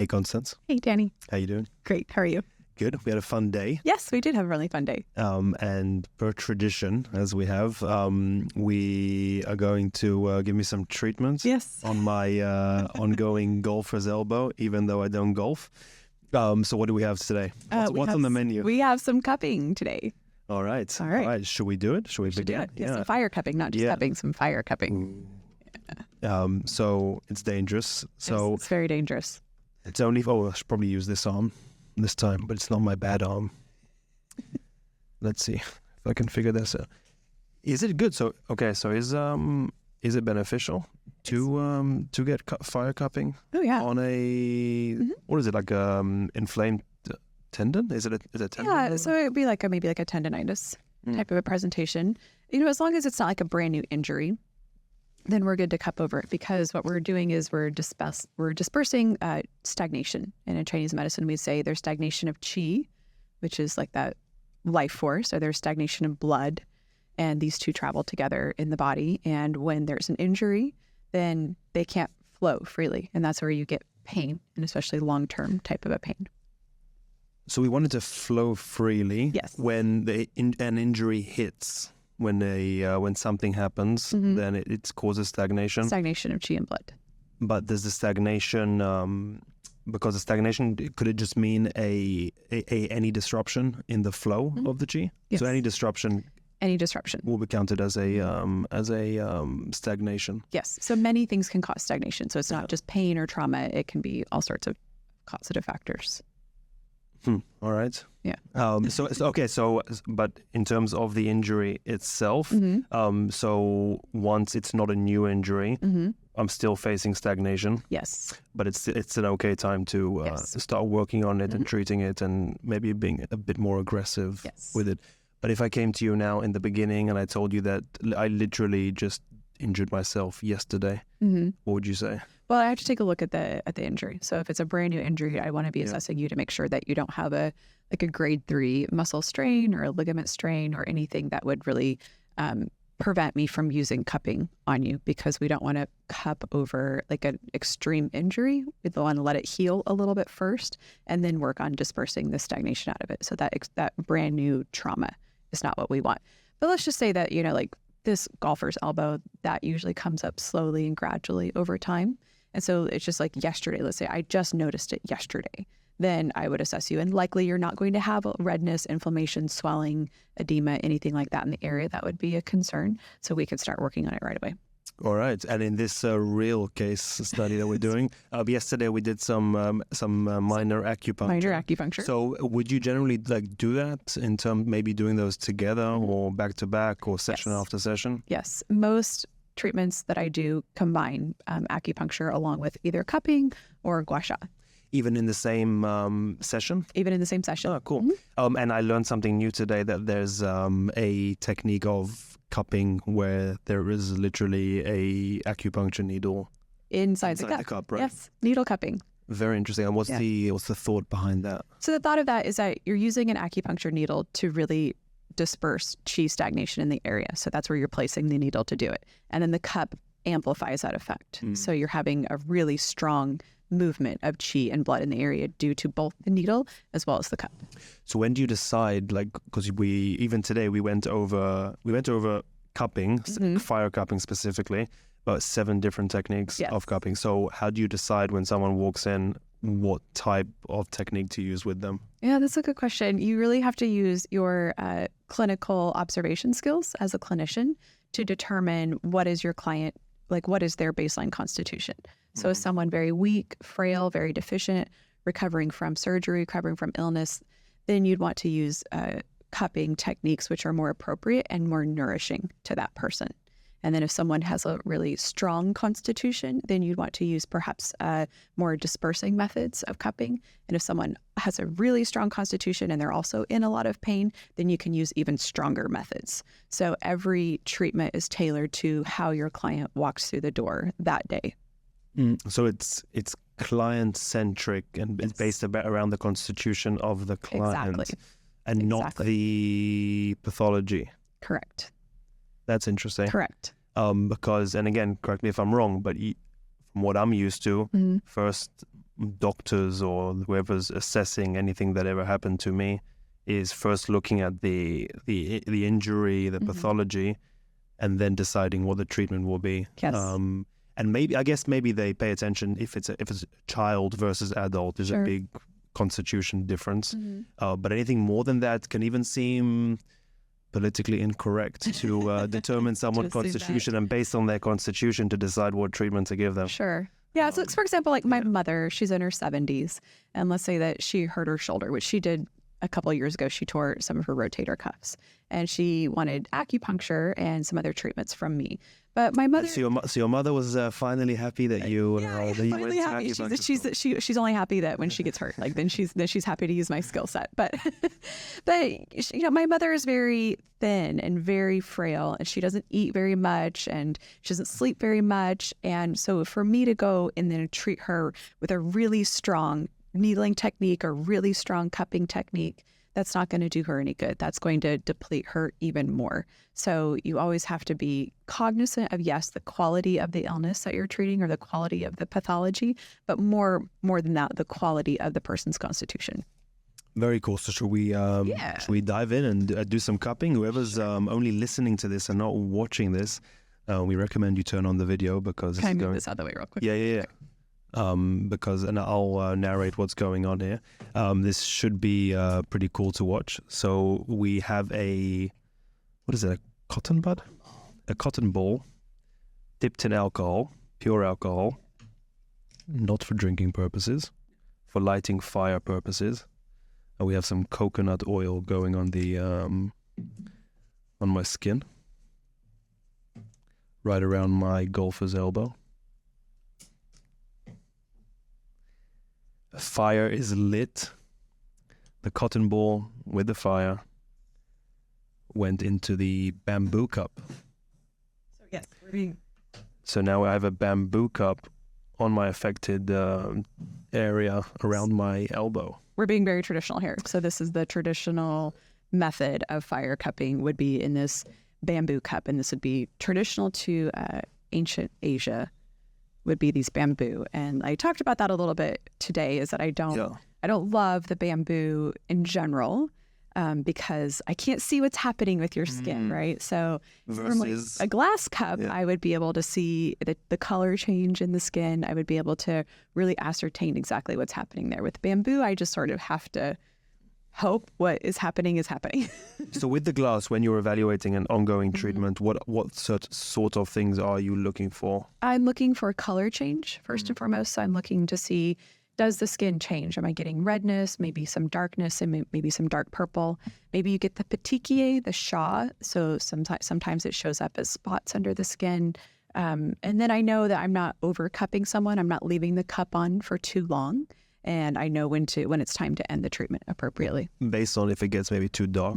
Hey, Constance. Hey, Danny. How you doing? Great. How are you? Good. We had a fun day. Yes, we did have a really fun day. And per tradition, as we have, we are going to give me some treatments Yes. on my ongoing golfer's elbow, even though I don't golf. So what do we have today? What's on the menu? We have some cupping today. All right. All right. Should we do it? Should we Should do begin? it. Yes, some fire cupping, not just cupping, some fire cupping. So it's dangerous. So Yes, it's very dangerous. it's only, I should probably use this arm this time, but it's not my bad arm. Let's see if I can figure this out. Is it good? So is it beneficial to get fire cupping? Oh yeah. On a what is it, like inflamed tendon? Is it a tendon? Yeah, so it'd be like maybe like a tendonitis type of a presentation. As long as it's not like a brand new injury, then we're good to cup over it, because what we're doing is we're dispersing stagnation. And in Chinese medicine, we say there's stagnation of qi, which is like that life force, or there's stagnation of blood. And these two travel together in the body. And when there's an injury, then they can't flow freely. And that's where you get pain, and especially long-term type of a pain. So we want it to flow freely. Yes. When an injury hits. When something happens, then it causes stagnation. Stagnation of qi and blood. But there's the stagnation, because the stagnation, could it just mean any disruption in the flow of the qi? Yes. So any disruption will be counted as a stagnation. Yes. So many things can cause stagnation. So it's not just pain or trauma. It can be all sorts of causative factors. All right. Yeah. So but in terms of the injury itself, so once it's not a new injury, I'm still facing stagnation. Yes. But it's an okay time to start working on it and treating it, and maybe being a bit more aggressive with it. But if I came to you now in the beginning and I told you that I literally just injured myself yesterday, what would you say? Well, I have to take a look at the injury. So if it's a brand new injury, I want to be assessing you to make sure that you don't have a grade 3 muscle strain or a ligament strain or anything that would really prevent me from using cupping on you, because we don't want to cup over like an extreme injury. We want to let it heal a little bit first and then work on dispersing the stagnation out of it. So that brand new trauma is not what we want. But let's just say that, like this golfer's elbow, that usually comes up slowly and gradually over time. And so it's just like yesterday, let's say I just noticed it yesterday, then I would assess you. And likely you're not going to have redness, inflammation, swelling, edema, anything like that in the area that would be a concern. So we can start working on it right away. All right. And in this real case study that we're doing, yesterday we did some minor acupuncture. Minor acupuncture. So would you generally do that in terms maybe doing those together or back to back or session after session? Yes. Most treatments that I do combine acupuncture along with either cupping or gua sha. Even in the same session? Even in the same session. Oh, cool. And I learned something new today, that there's a technique of cupping where there is literally a acupuncture needle inside the cup, right? Yes, needle cupping. Very interesting. And what's the thought behind that? So the thought of that is that you're using an acupuncture needle to really disperse qi stagnation in the area. So that's where you're placing the needle to do it. And then the cup amplifies that effect. So you're having a really strong movement of qi and blood in the area due to both the needle as well as the cup. So when do you decide, because even today we went over cupping, fire cupping specifically, about 7 different techniques of cupping. So how do you decide when someone walks in what type of technique to use with them? Yeah, that's a good question. You really have to use your clinical observation skills as a clinician to determine what is your client, what is their baseline constitution. So is someone very weak, frail, very deficient, recovering from surgery, recovering from illness, then you'd want to use cupping techniques which are more appropriate and more nourishing to that person. And then if someone has a really strong constitution, then you'd want to use perhaps more dispersing methods of cupping. And if someone has a really strong constitution and they're also in a lot of pain, then you can use even stronger methods. So every treatment is tailored to how your client walks through the door that day. So it's client-centric and it's based around the constitution of the client and not the pathology. Correct. That's interesting. Correct. Because, and again, correct me if I'm wrong, but from what I'm used to, first doctors or whoever's assessing anything that ever happened to me is first looking at the injury, the pathology, and then deciding what the treatment will be. Yes. And maybe they pay attention if it's a child versus adult. There's a big constitution difference. But anything more than that can even seem politically incorrect to determine someone's constitution and based on their constitution to decide what treatment to give them. Sure. Yeah. So, for example, like my mother, she's in her 70s, and let's say that she hurt her shoulder, which she did a couple of years ago. She tore some of her rotator cuffs, and she wanted acupuncture and some other treatments from me. But my mother, so your mother was finally happy that you went to acupuncture. She's only happy that when she gets hurt, like then she's happy to use my skill set. But my mother is very thin and very frail, and she doesn't eat very much, and she doesn't sleep very much. And so for me to go and then treat her with a really strong needling technique or really strong cupping technique, that's not going to do her any good. That's going to deplete her even more. So you always have to be cognizant of, yes, the quality of the illness that you're treating or the quality of the pathology, but more than that, the quality of the person's constitution. Very cool. So should we dive in and do some cupping? Whoever's only listening to this and not watching this, we recommend you turn on the video because... Can I move this out of the way real quick? Yeah. And I'll narrate what's going on here. This should be pretty cool to watch. So we have a cotton bud? A cotton ball dipped in alcohol, pure alcohol, not for drinking purposes, for lighting fire purposes. And we have some coconut oil going on the on my skin, right around my golfer's elbow. Fire is lit. The cotton ball with the fire went into the bamboo cup. So yes, So now I have a bamboo cup on my affected area around my elbow. We're being very traditional here. So this is the traditional method of fire cupping would be in this bamboo cup, and this would be traditional to ancient Asia. Would be these bamboo, and I talked about that a little bit today. Is that I don't love the bamboo in general because I can't see what's happening with your skin, right? So from like a glass cup, I would be able to see the color change in the skin. I would be able to really ascertain exactly what's happening there. With bamboo, I just sort of have to hope what is happening is happening. So with the glass, when you're evaluating an ongoing treatment, what sort of things are you looking for? I'm looking for color change, first and foremost. So I'm looking to see, does the skin change? Am I getting redness, maybe some darkness, and maybe some dark purple? Maybe you get the petechiae, the Sha. So sometimes it shows up as spots under the skin. And then I know that I'm not over cupping someone. I'm not leaving the cup on for too long. And I know when it's time to end the treatment appropriately. Based on if it gets maybe too dark.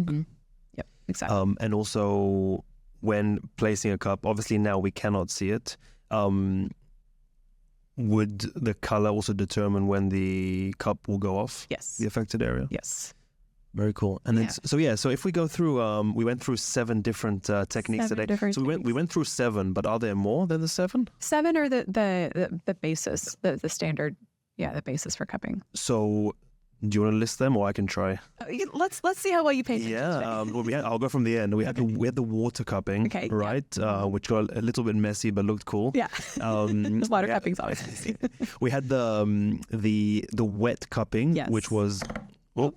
Yep, exactly. And also when placing a cup, obviously now we cannot see it. Would the color also determine when the cup will go off? Yes. The affected area? Yes. Very cool. And then, so if we go through, we went through 7 different techniques today. So we went through 7, but are there more than the 7? 7 are the basis, the standard. Yeah, the basis for cupping. So, do you want to list them, or I can try? Let's see how well you pay attention. Yeah, I'll go from the end. We had the water cupping, right? Yeah. Which got a little bit messy, but looked cool. Yeah, water cupping's always messy. We had the wet cupping, which was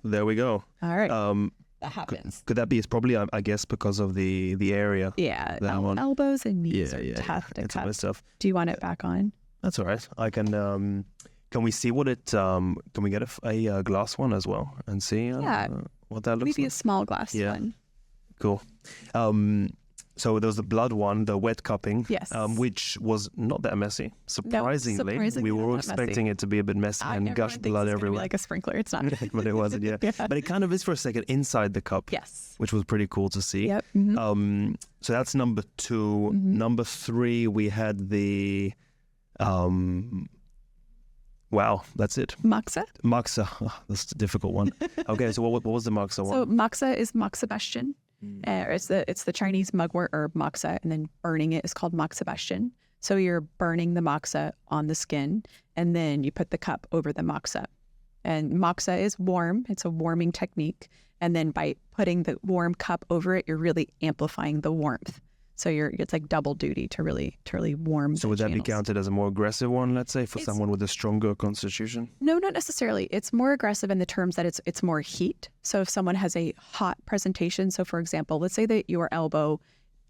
there we go. All right. That happens. Could that be? It's probably, I guess, because of the area. Yeah, elbows and knees are tough to cut. Stuff. Do you want it back on? That's all right. I can. Can we see what it? Can we get a glass one as well and see what that looks like? Maybe a small glass one. Cool. So there was the blood one, the wet cupping, which was not that messy. Surprisingly, we were expecting it to be a bit messy and gush blood everywhere. Like a sprinkler, it's not. But it wasn't. Yeah. But it kind of is for a second inside the cup. Yes. Which was pretty cool to see. Yep. So that's number 2. Number 3, we had the. Wow, that's it. Moxa. That's a difficult one. Okay, so what was the Moxa one? So Moxa is Moxa Bastion. It's the Chinese mugwort herb Moxa, and then burning it is called Moxa Bastion. So you're burning the moxa on the skin, and then you put the cup over the moxa. And moxa is warm. It's a warming technique. And then by putting the warm cup over it, you're really amplifying the warmth. So it's like double duty to really warm. So would that be counted as a more aggressive one, let's say, for someone with a stronger constitution? No, not necessarily. It's more aggressive in the terms that it's more heat. So if someone has a hot presentation, so for example, let's say that your elbow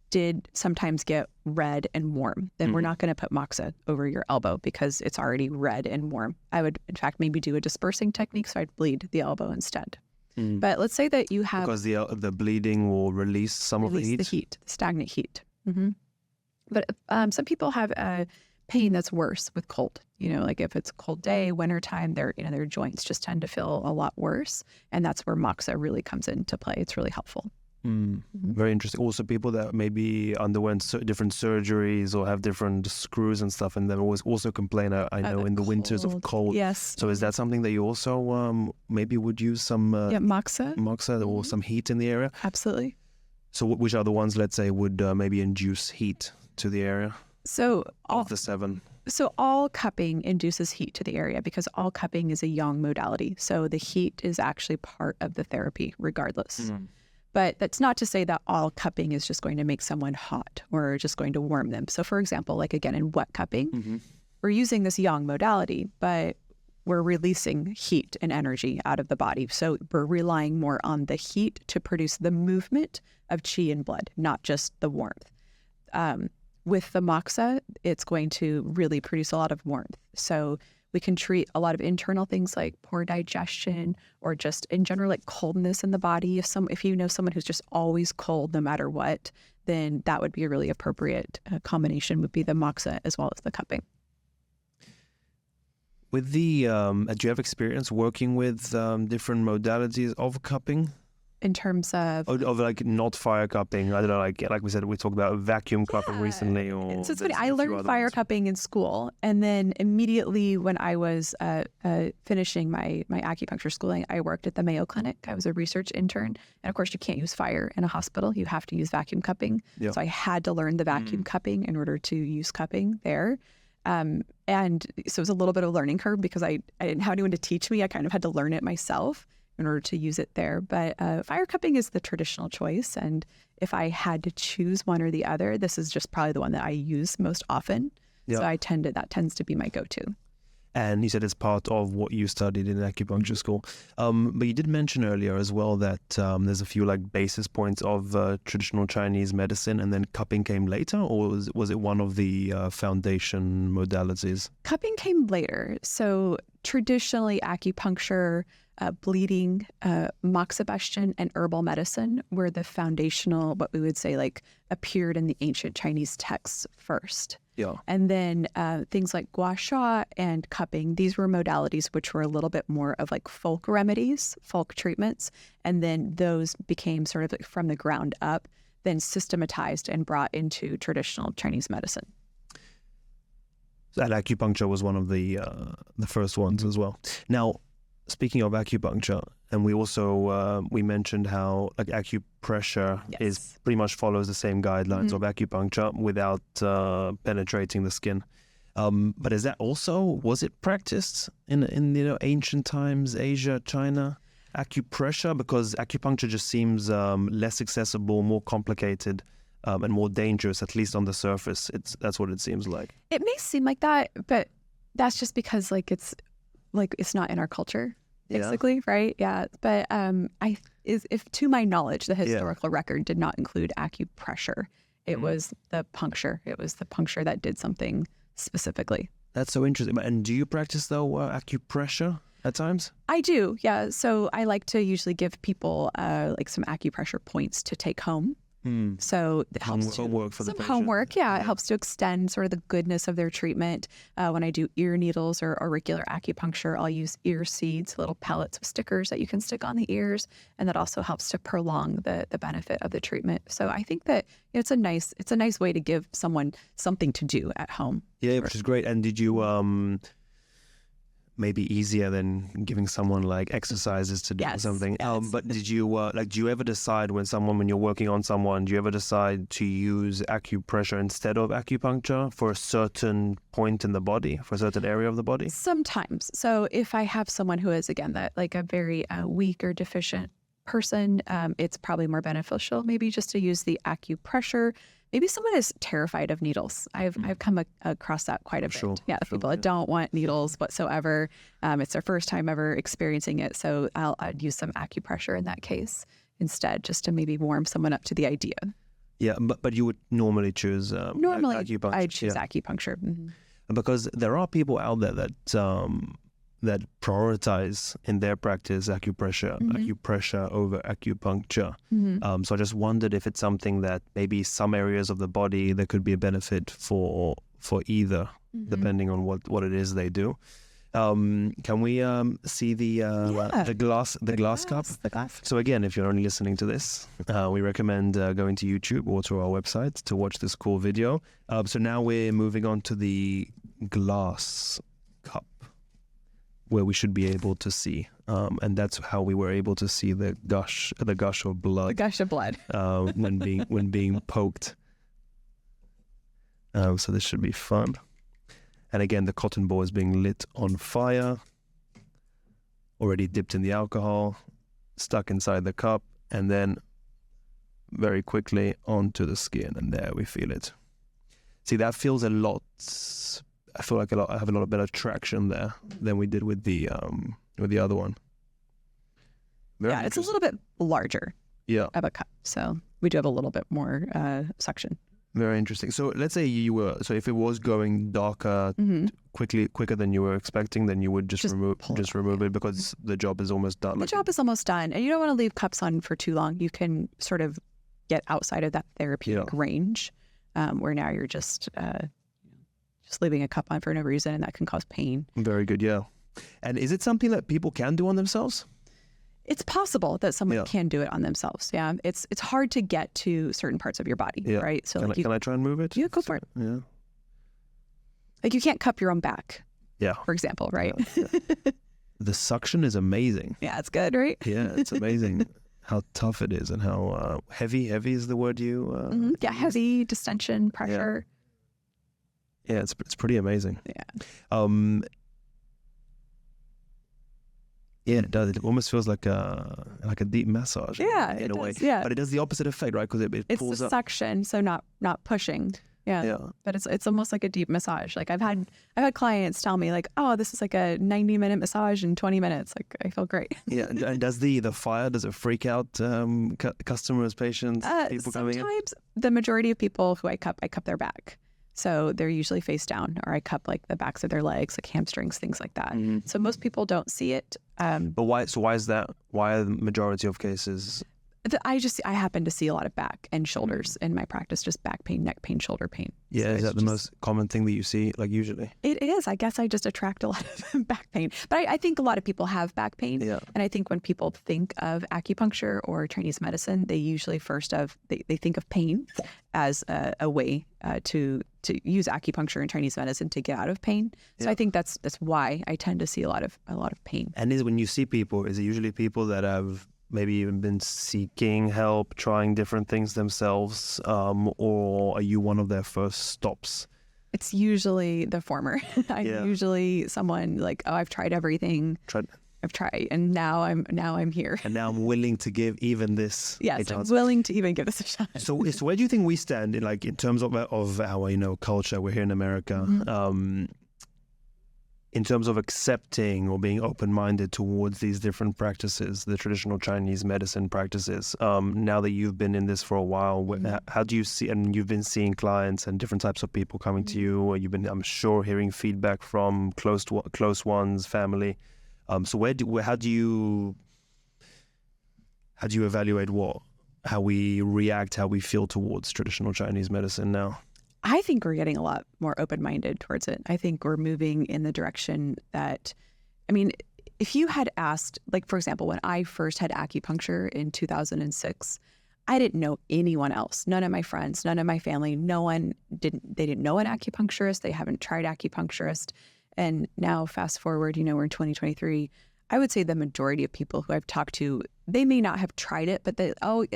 did sometimes get red and warm, then we're not going to put moxa over your elbow because it's already red and warm. I would, in fact, maybe do a dispersing technique, so I'd bleed the elbow instead. But let's say that you have... Because the bleeding will release some of the heat? The heat, the stagnant heat. But some people have pain that's worse with cold. Like if it's a cold day, wintertime, their joints just tend to feel a lot worse. And that's where moxa really comes into play. It's really helpful. Very interesting. Also, people that maybe underwent different surgeries or have different screws and stuff, and then always also complain, I know, in the winters of cold. Yes. So is that something that you also maybe would use some moxa or some heat in the area? Absolutely. So which are the ones, let's say, would maybe induce heat to the area? So of the 7. So all cupping induces heat to the area because all cupping is a yang modality. So the heat is actually part of the therapy regardless. But that's not to say that all cupping is just going to make someone hot or just going to warm them. So for example, like again, in wet cupping, we're using this yang modality, but we're releasing heat and energy out of the body. So we're relying more on the heat to produce the movement of qi and blood, not just the warmth. With the moxa, it's going to really produce a lot of warmth. So we can treat a lot of internal things like poor digestion or just in general like coldness in the body. If you know someone who's just always cold no matter what, then that would be a really appropriate combination would be the moxa as well as the cupping. With the, do you have experience working with different modalities of cupping? In terms of like not fire cupping, I don't know, like we said, we talked about vacuum cupping recently. Or so it's funny. I learned fire cupping in school, and then immediately when I was finishing my acupuncture schooling, I worked at the Mayo Clinic. I was a research intern, and of course, you can't use fire in a hospital. You have to use vacuum cupping. Yeah. So I had to learn the vacuum cupping in order to use cupping there. And so it was a little bit of a learning curve because I didn't have anyone to teach me. I kind of had to learn it myself in order to use it there. But fire cupping is the traditional choice. And if I had to choose one or the other, this is just probably the one that I use most often. Yep. So that tends to be my go-to. And you said it's part of what you studied in acupuncture school. But you did mention earlier as well that there's a few like basis points of traditional Chinese medicine, and then cupping came later, or was it one of the foundation modalities? Cupping came later. So traditionally acupuncture, bleeding, Moxa, Bastion, and herbal medicine were the foundational, what we would say like appeared in the ancient Chinese texts first. Yeah. And then things like Gua Sha and cupping, these were modalities which were a little bit more of like folk remedies, folk treatments. And then those became sort of like from the ground up, then systematized and brought into traditional Chinese medicine. And acupuncture was one of the first ones as well. Now, speaking of acupuncture, and we also we mentioned how like acupressure is pretty much follows the same guidelines of acupuncture without penetrating the skin. But is that also, was it practiced in ancient times, Asia, China, acupressure? Because acupuncture just seems less accessible, more complicated, and more dangerous, at least on the surface. That's what it seems like. It may seem like that, but that's just because it's not in our culture, basically, right? Yeah. But if to my knowledge, the historical record did not include acupressure. It was the puncture. It was the puncture that did something specifically. That's so interesting. And do you practice though acupressure at times? I do, yeah. So I like to usually give people like some acupressure points to take home. So it helps homework for the patient. Homework, yeah. It helps to extend sort of the goodness of their treatment. When I do ear needles or auricular acupuncture, I'll use ear seeds, little pellets of stickers that you can stick on the ears, and that also helps to prolong the benefit of the treatment. So I think that it's a nice way to give someone something to do at home. Yeah, which is great. And did you maybe easier than giving someone like exercises to do something. But did you do you ever decide when you're working on someone, do you ever decide to use acupressure instead of acupuncture for a certain point in the body, for a certain area of the body? Sometimes. So if I have someone who is, again, that like a very weak or deficient person, it's probably more beneficial maybe just to use the acupressure. Maybe someone is terrified of needles. I've come across that quite a bit. People that don't want needles whatsoever. It's their first time ever experiencing it. So I'd use some acupressure in that case instead, just to maybe warm someone up to the idea. Yeah, but you would normally choose acupuncture. I'd choose acupuncture. Mm-hmm. Because there are people out there that prioritize in their practice acupressure over acupuncture. So I just wondered if it's something that maybe some areas of the body there could be a benefit for either, depending on what it is they do. Can we see the glass cup? The glass. So again, if you're only listening to this, we recommend going to YouTube or to our website to watch this cool video. So now we're moving on to the glass cup, where we should be able to see, and that's how we were able to see the gush of blood. The gush of blood. when being poked. So this should be fun. And again, the cotton ball is being lit on fire, already dipped in the alcohol, stuck inside the cup, and then very quickly onto the skin, and there we feel it. See, that feels a lot. I feel like I have a lot of better traction there than we did with the other one. It's a little bit larger. Of a cup, so we do have a little bit more suction. Very interesting. So let's say if it was going darker quicker than you were expecting, then you would just remove it because the job is almost done. The job is almost done, and you don't want to leave cups on for too long. You can sort of get outside of that therapeutic range, where now you're just leaving a cup on for no reason, and that can cause pain. Very good, yeah. And is it something that people can do on themselves? It's possible that someone can do it on themselves. Yeah, it's hard to get to certain parts of your body, right? So can I try and move it? Yeah, go for it. Yeah. Like you can't cup your own back. Yeah. For example, right? Yeah. The suction is amazing. Yeah, it's good, right? Yeah, it's amazing how tough it is and how heavy is the word you. Heavy, distension, pressure. Yeah, it's pretty amazing. Yeah. Yeah, it does. It almost feels like a deep massage. Yeah, in a way. Yeah, but it does the opposite effect, right? Because it pulls it's the up. suction, so not pushing. Yeah. But it's almost like a deep massage. Like I've had clients tell me like, oh, this is like a 90-minute massage in 20 minutes. Like I feel great. Yeah, and does the fire, does it freak out customers, patients, people coming in? Sometimes the majority of people who I cup their back. So they're usually face down, or I cup like the backs of their legs, like hamstrings, things like that. So most people don't see it. But why? So why is that? Why are the majority of cases? I happen to see a lot of back and shoulders in my practice, just back pain, neck pain, shoulder pain. Yeah, so is that the most common thing that you see, like usually? It is. I guess I just attract a lot of back pain. But I think a lot of people have back pain. Yeah. And I think when people think of acupuncture or Chinese medicine, they usually they think of pain as a way to use acupuncture and Chinese medicine to get out of pain. So I think that's why I tend to see a lot of pain. And when you see people, is it usually people that have maybe even been seeking help, trying different things themselves, or are you one of their first stops? It's usually the former. Usually someone like, oh, I've tried everything. I've tried, and now I'm here. And now I'm willing to give even this. Yes, I'm willing to even give this a shot. So where do you think we stand in terms of our culture? We're here in America. In terms of accepting or being open-minded towards these different practices, the traditional Chinese medicine practices, now that you've been in this for a while, how do you see, and you've been seeing clients and different types of people coming to you, or you've been, I'm sure, hearing feedback from close ones, family. So how do you evaluate how we react, how we feel towards traditional Chinese medicine now? I think we're getting a lot more open-minded towards it. I think we're moving in the direction that, if you had asked, like, for example, when I first had acupuncture in 2006, I didn't know anyone else. None of my friends, none of my family, they didn't know an acupuncturist. They haven't tried acupuncturist. And now fast forward, we're in 2023. I would say the majority of people who I've talked to, they may not have tried it, but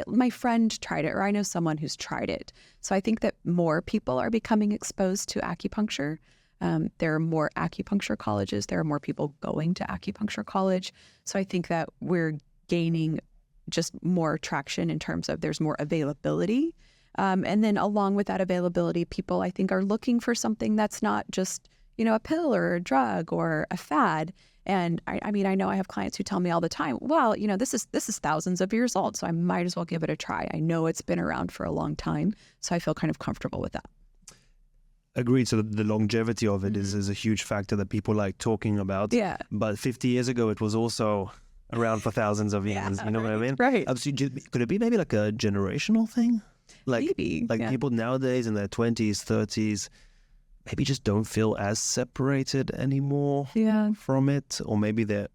my friend tried it, or I know someone who's tried it. So I think that more people are becoming exposed to acupuncture. There are more acupuncture colleges. There are more people going to acupuncture college. So I think that we're gaining just more traction in terms of there's more availability. And then along with that availability, people, I think, are looking for something that's not just, a pill or a drug or a fad. And I mean, I know I have clients who tell me all the time, well, this is thousands of years old, so I might as well give it a try. I know it's been around for a long time, so I feel kind of comfortable with that. Agreed. So the longevity of it is a huge factor that people like talking about. Yeah. But 50 years ago, it was also around for thousands of years. You know what I mean? Right. Could it be maybe like a generational thing? Maybe. People nowadays in their 20s, 30s, maybe just don't feel as separated anymore from it, or maybe they're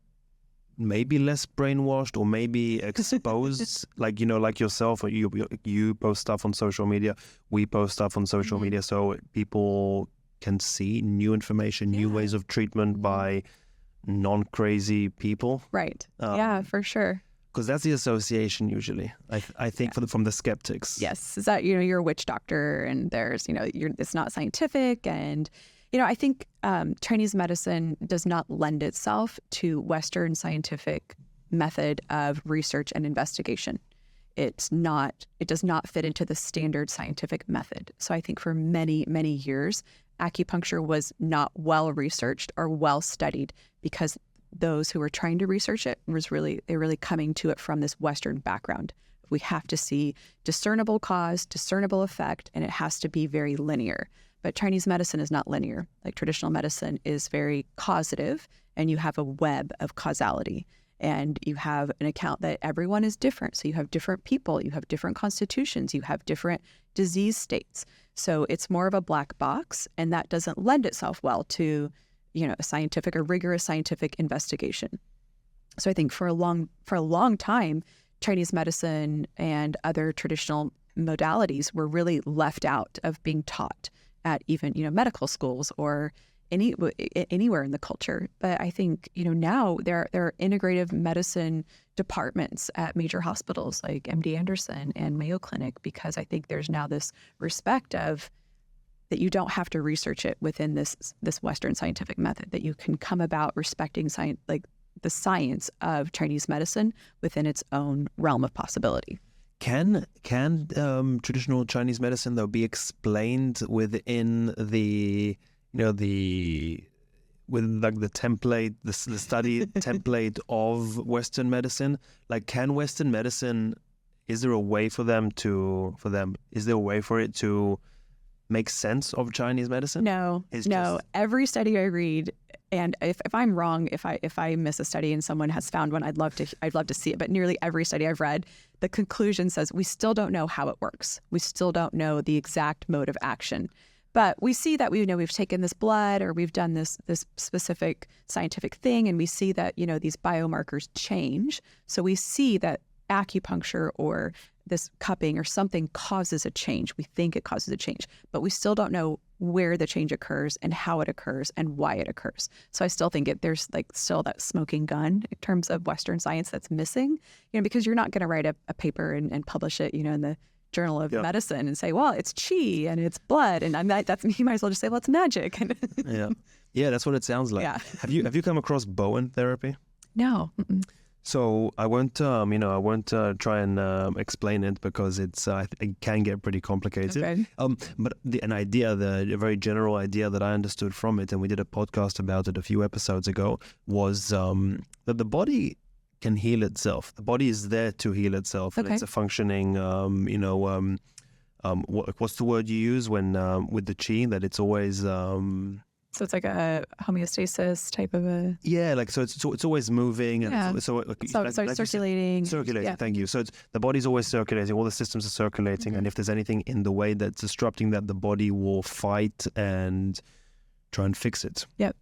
less brainwashed, or maybe exposed, like yourself, or you post stuff on social media, we post stuff on social media, so people can see new information, new ways of treatment by non-crazy people. Right. Yeah, for sure. Because that's the association usually, I think, from the skeptics. Yes, is that you're a witch doctor, and there's it's not scientific, and I think Chinese medicine does not lend itself to Western scientific method of research and investigation. It does not fit into the standard scientific method. So I think for many, many years, acupuncture was not well researched or well studied, because those who were trying to research it they're really coming to it from this Western background. We have to see discernible cause, discernible effect, and it has to be very linear. But Chinese medicine is not linear. Like traditional medicine is very causative, and you have a web of causality, and you have an account that everyone is different. So you have different people, you have different constitutions, you have different disease states. So it's more of a black box, and that doesn't lend itself well to a scientific or rigorous scientific investigation. So I think for a long time, Chinese medicine and other traditional modalities were really left out of being taught at even medical schools or anywhere in the culture. But I think now there are integrative medicine departments at major hospitals like MD Anderson and Mayo Clinic, because I think there's now this respect of that you don't have to research it within this Western scientific method, that you can come about respecting science, like the science of Chinese medicine within its own realm of possibility. Can traditional Chinese medicine, though, be explained within the template, the study template of Western medicine? Like, can Western medicine, is there a way for it to make sense of Chinese medicine? No. Every study I read, and if I'm wrong, if I miss a study and someone has found one, I'd love to see it. But nearly every study I've read, the conclusion says we still don't know how it works. We still don't know the exact mode of action. But we see that we've taken this blood, or we've done this specific scientific thing, and we see that these biomarkers change. So we see that acupuncture or this cupping or something causes a change. We think it causes a change, but we still don't know where the change occurs and how it occurs and why it occurs. So I still think there's still that smoking gun in terms of Western science that's missing, because you're not going to write a paper and publish it, in the Journal of Medicine and say, well, it's qi and it's blood, and you might as well just say, well, it's magic. Yeah, that's what it sounds like. Yeah. Have you come across Bowen therapy? No. Mm-mm. So I won't try and explain it, because it can get pretty complicated. Okay. But a very general idea that I understood from it, and we did a podcast about it a few episodes ago, was that the body can heal itself. The body is there to heal itself, and it's a functioning, what's the word you use when with the qi, that it's always. So it's like a homeostasis type of a... Yeah, so it's always moving. And so circulating. Circulating, thank you. So the body's always circulating, all the systems are circulating, and if there's anything in the way that's disrupting that, the body will fight and try and fix it. Yep.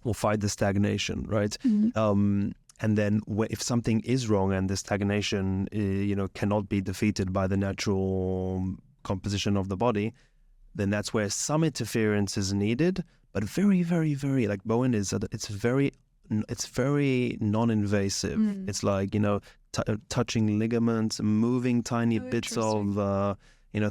Will fight the stagnation, right? Mm-hmm. And then if something is wrong and the stagnation, cannot be defeated by the natural composition of the body, then that's where some interference is needed. but very, very, very, like Bowen is, it's very non-invasive. It's like, touching ligaments, moving tiny bits of,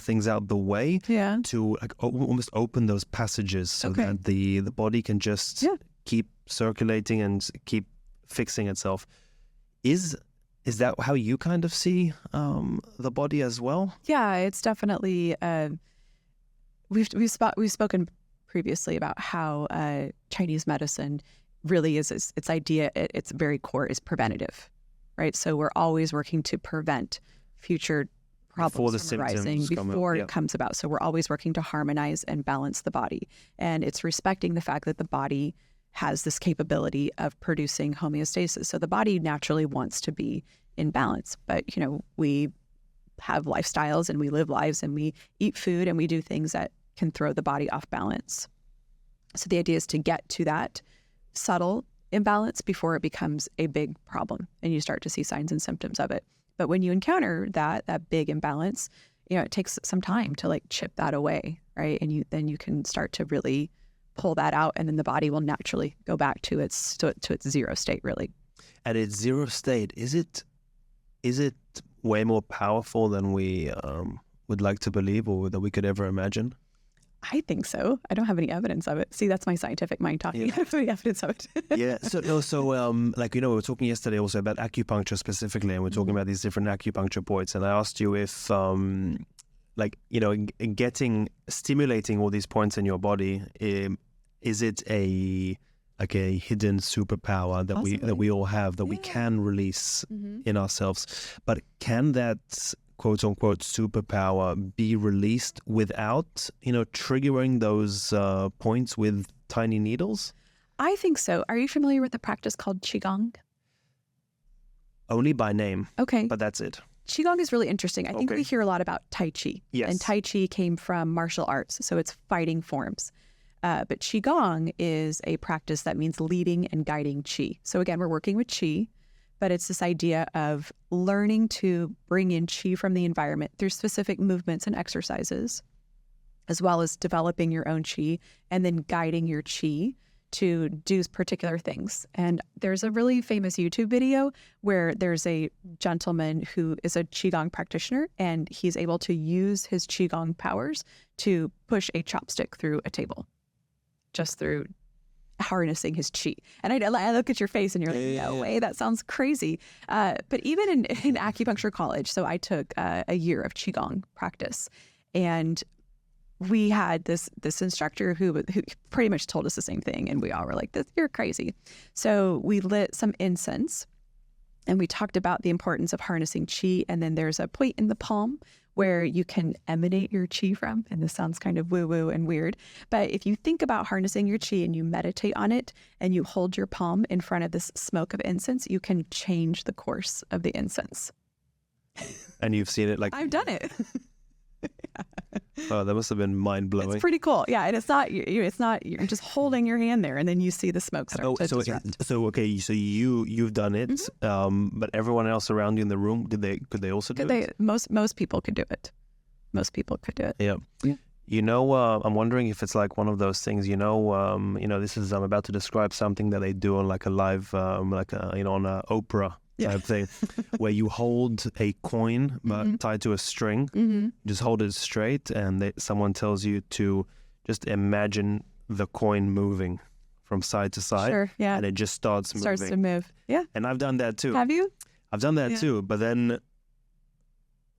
things out the way to like almost open those passages so that the body can just keep circulating and keep fixing itself. Is that how you kind of see the body as well? Yeah, it's definitely. We've spoken previously about how Chinese medicine really is its idea. Its very core is preventative, right? So we're always working to prevent future problems from arising before it comes about. So we're always working to harmonize and balance the body, and it's respecting the fact that the body has this capability of producing homeostasis. So the body naturally wants to be in balance, but we have lifestyles and we live lives and we eat food and we do things that can throw the body off balance. So the idea is to get to that subtle imbalance before it becomes a big problem and you start to see signs and symptoms of it. But when you encounter that big imbalance, it takes some time to like chip that away, right? And then you can start to really pull that out, and then the body will naturally go back to its zero state, really. At its zero state, is it way more powerful than we would like to believe or that we could ever imagine? I think so. I don't have any evidence of it. See, that's my scientific mind talking. I have any evidence of it. Yeah. We were talking yesterday also about acupuncture specifically, and we're talking about these different acupuncture points. And I asked you if, stimulating all these points in your body, is it a hidden superpower that we all have that we can release in ourselves? But can that quote unquote superpower be released without triggering those points with tiny needles? I think so. Are you familiar with the practice called Qigong? Only by name. Okay. But that's it. Qigong is really interesting. I think we hear a lot about Tai Chi. Yes. And Tai Chi came from martial arts, so it's fighting forms. But Qigong is a practice that means leading and guiding Qi. So again, we're working with Qi, but it's this idea of learning to bring in Qi from the environment through specific movements and exercises, as well as developing your own Qi and then guiding your Qi to do particular things. And there's a really famous YouTube video where there's a gentleman who is a Qigong practitioner, and he's able to use his Qigong powers to push a chopstick through a table, just through harnessing his Qi. And I look at your face and you're like, no way, that sounds crazy. But even in acupuncture college, so I took a year of Qigong practice, and we had this instructor who pretty much told us the same thing, and we all were like, "You're crazy." So we lit some incense, and we talked about the importance of harnessing Qi. And then there's a point in the palm where you can emanate your Qi from. And this sounds kind of woo-woo and weird, but if you think about harnessing your Qi and you meditate on it, and you hold your palm in front of this smoke of incense, you can change the course of the incense. And you've seen it like... I've done it. Oh, that must have been mind-blowing. It's pretty cool. Yeah, and it's not you're just holding your hand there, and then you see the smoke start to disrupt. So you've done it, but everyone else around you in the room, could they also do it? Most people could do it. Most people could do it. Yeah. I'm wondering if it's like one of those things, I'm about to describe something that they do on like a live, on a Oprah type thing, where you hold a coin but tied to a string, just hold it straight, and someone tells you to just imagine the coin moving from side to side. Sure, yeah. And it just starts moving. Starts to move. Yeah. And I've done that too. Have you? I've done that too, but then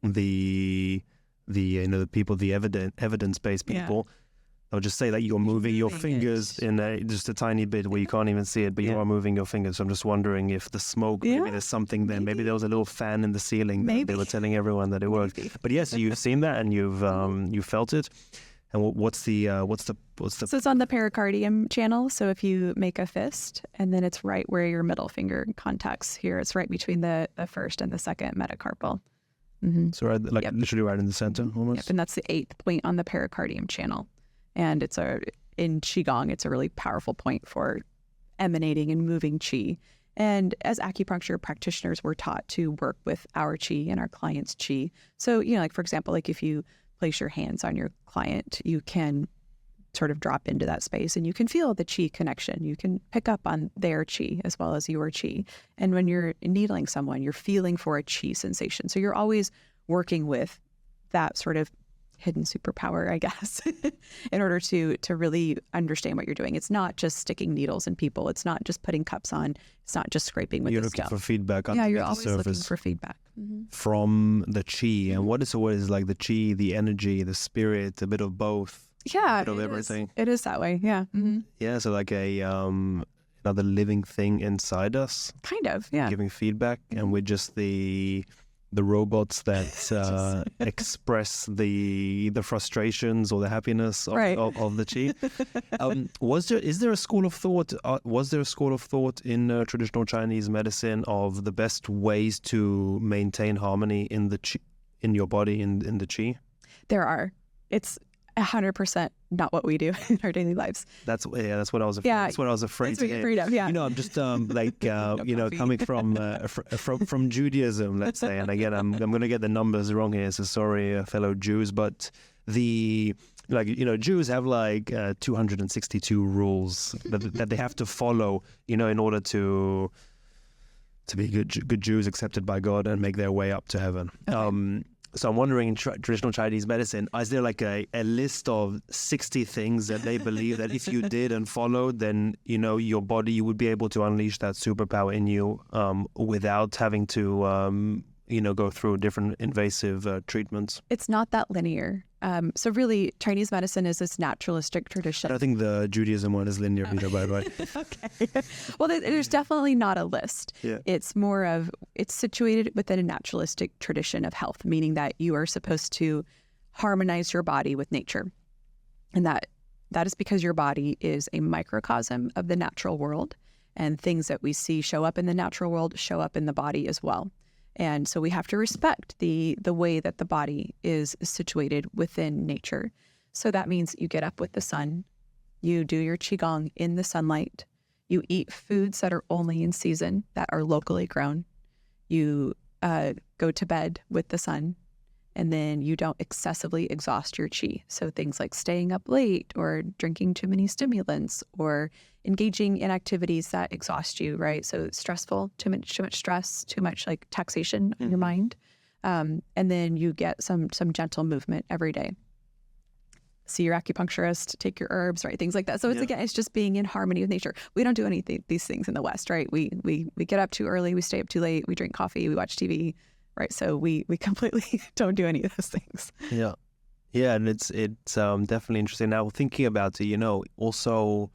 the people, the evidence-based people, they'll just say that you're moving your fingers in just a tiny bit where you can't even see it, but you are moving your fingers. So I'm just wondering if the smoke, maybe there's something there. Maybe there was a little fan in the ceiling that they were telling everyone that it worked. But yes, you've seen that and you felt it. And what's the So it's on the pericardium channel. So if you make a fist, and then it's right where your middle finger contacts here. It's right between the first and the second metacarpal. So literally right in the center almost? Yep, and that's the 8th point on the pericardium channel. And in Qigong, it's a really powerful point for emanating and moving Qi. And as acupuncture practitioners, we're taught to work with our Qi and our client's Qi. So, for example, like if you place your hands on your client, you can sort of drop into that space, and you can feel the chi connection. You can pick up on their chi as well as your chi. And when you're needling someone, you're feeling for a chi sensation. So you're always working with that sort of hidden superpower, I guess, in order to really understand what you're doing. It's not just sticking needles in people. It's not just putting cups on. It's not just scraping with You're the looking scalp. for feedback on you're the always surface. looking for feedback. From the chi. And what is like the chi, the energy, the spirit, a bit of both? Yeah, a bit of everything. It is that way. Yeah. Yeah, so like a another living thing inside us. Kind of, yeah. Giving feedback, and we're just the robots that express the frustrations or the happiness of the chi. Is there a school of thought? Was there a school of thought in traditional Chinese medicine of the best ways to maintain harmony in the chi, in your body, in the chi? There are. It's 100% not what we do in our daily lives. That's what I was afraid. Yeah, that's what I was afraid to hear. Afraid of, yeah. I'm just coming from Judaism, let's say, and again, I'm going to get the numbers wrong here, so sorry, fellow Jews, but Jews have 262 rules that they have to follow, in order to be good Jews accepted by God and make their way up to heaven. Okay. So I'm wondering, in traditional Chinese medicine, is there like a list of 60 things that they believe that if you did and followed, then, your body, you would be able to unleash that superpower in you without having to, go through different invasive treatments? It's not that linear. So really, Chinese medicine is this naturalistic tradition. I think the Judaism one is linear, by the way. Okay. Well, there's definitely not a list. Yeah. It's situated within a naturalistic tradition of health, meaning that you are supposed to harmonize your body with nature. And that is because your body is a microcosm of the natural world, and things that we see show up in the natural world show up in the body as well. And so we have to respect the way that the body is situated within nature. So that means you get up with the sun, you do your qigong in the sunlight, you eat foods that are only in season, that are locally grown, you go to bed with the sun, and then you don't excessively exhaust your chi. So things like staying up late or drinking too many stimulants or engaging in activities that exhaust you, right? So stressful, too much stress, too much taxation on your mind. And then you get some gentle movement every day. See your acupuncturist, take your herbs, right? Things like that. So it's just being in harmony with nature. We don't do these things in the West, right? We get up too early, we stay up too late, we drink coffee, we watch TV. Right, so we completely don't do any of those things. Yeah, and it's definitely interesting. Now, thinking about it, also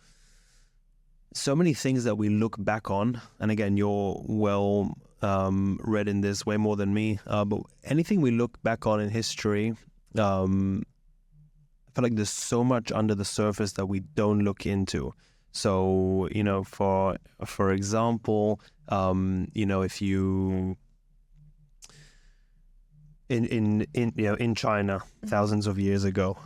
so many things that we look back on, and again, you're well read in this way more than me, but anything we look back on in history, I feel like there's so much under the surface that we don't look into. So, for example, if you... In China, thousands of years ago,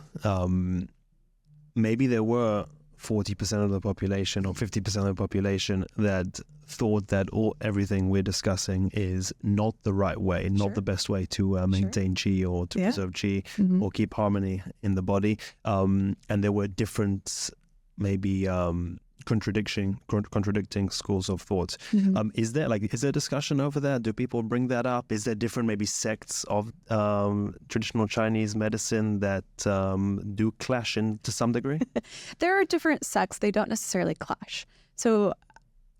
maybe there were 40% of the population or 50% of the population that thought that everything we're discussing is not the right way, not the best way to maintain chi or to preserve chi or keep harmony in the body. And there were different, maybe contradicting schools of thought. Is there discussion over that? Do people bring that up? Is there different maybe sects of traditional Chinese medicine that do clash to some degree? There are different sects. They don't necessarily clash. So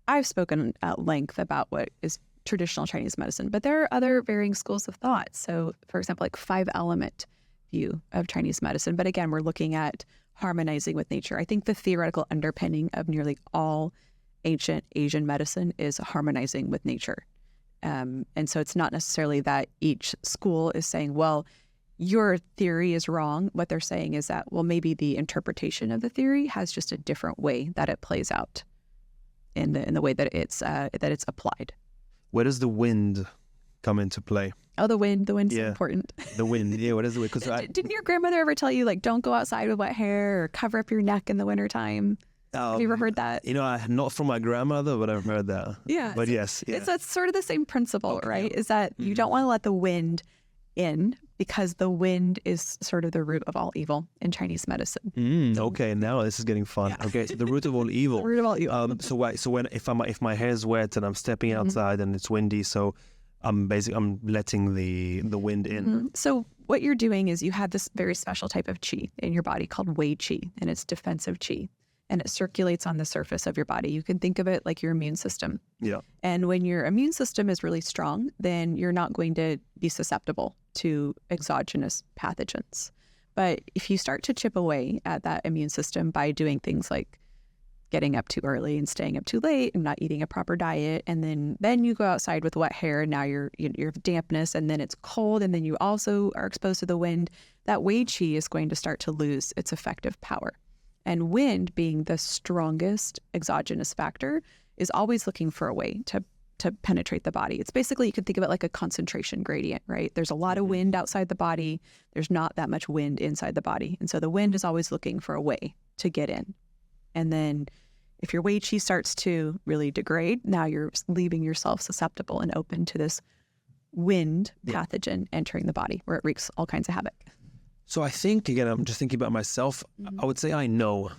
I've spoken at length about what is traditional Chinese medicine, but there are other varying schools of thought. So for example, 5-element view of Chinese medicine. But again, we're looking at harmonizing with nature. I think the theoretical underpinning of nearly all ancient Asian medicine is harmonizing with nature. And so it's not necessarily that each school is saying, well, your theory is wrong. What they're saying is that, well, maybe the interpretation of the theory has just a different way that it plays out in the way that it's applied. Where does the wind come into play? Oh, the wind's important. The wind, yeah. What is the wind? Didn't your grandmother ever tell you, don't go outside with wet hair or cover up your neck in the wintertime? Have you ever heard that? Not from my grandmother, but I've heard that. Yeah. But yes. Yeah. It's sort of the same principle, right? Is that you don't want to let the wind in because the wind is sort of the root of all evil in Chinese medicine. Okay, now this is getting fun. Yeah. Okay, so the root of all evil. The root of all evil. So when if my hair is wet and I'm stepping outside and it's windy, so I'm letting the wind in. So what you're doing is you have this very special type of qi in your body called wei qi, and it's defensive qi. And it circulates on the surface of your body. You can think of it like your immune system. Yeah. And when your immune system is really strong, then you're not going to be susceptible to exogenous pathogens. But if you start to chip away at that immune system by doing things like getting up too early and staying up too late and not eating a proper diet, and then you go outside with wet hair and now you're dampness, and then it's cold, and then you also are exposed to the wind, that wei qi is going to start to lose its effective power. And wind, being the strongest exogenous factor, is always looking for a way to penetrate the body. It's basically, you can think of it like a concentration gradient, right? There's a lot of wind outside the body. There's not that much wind inside the body. And so the wind is always looking for a way to get in. And then if your wei qi starts to really degrade, now you're leaving yourself susceptible and open to this wind pathogen entering the body, where it wreaks all kinds of havoc. So I think, again, I'm just thinking about myself. I would say I know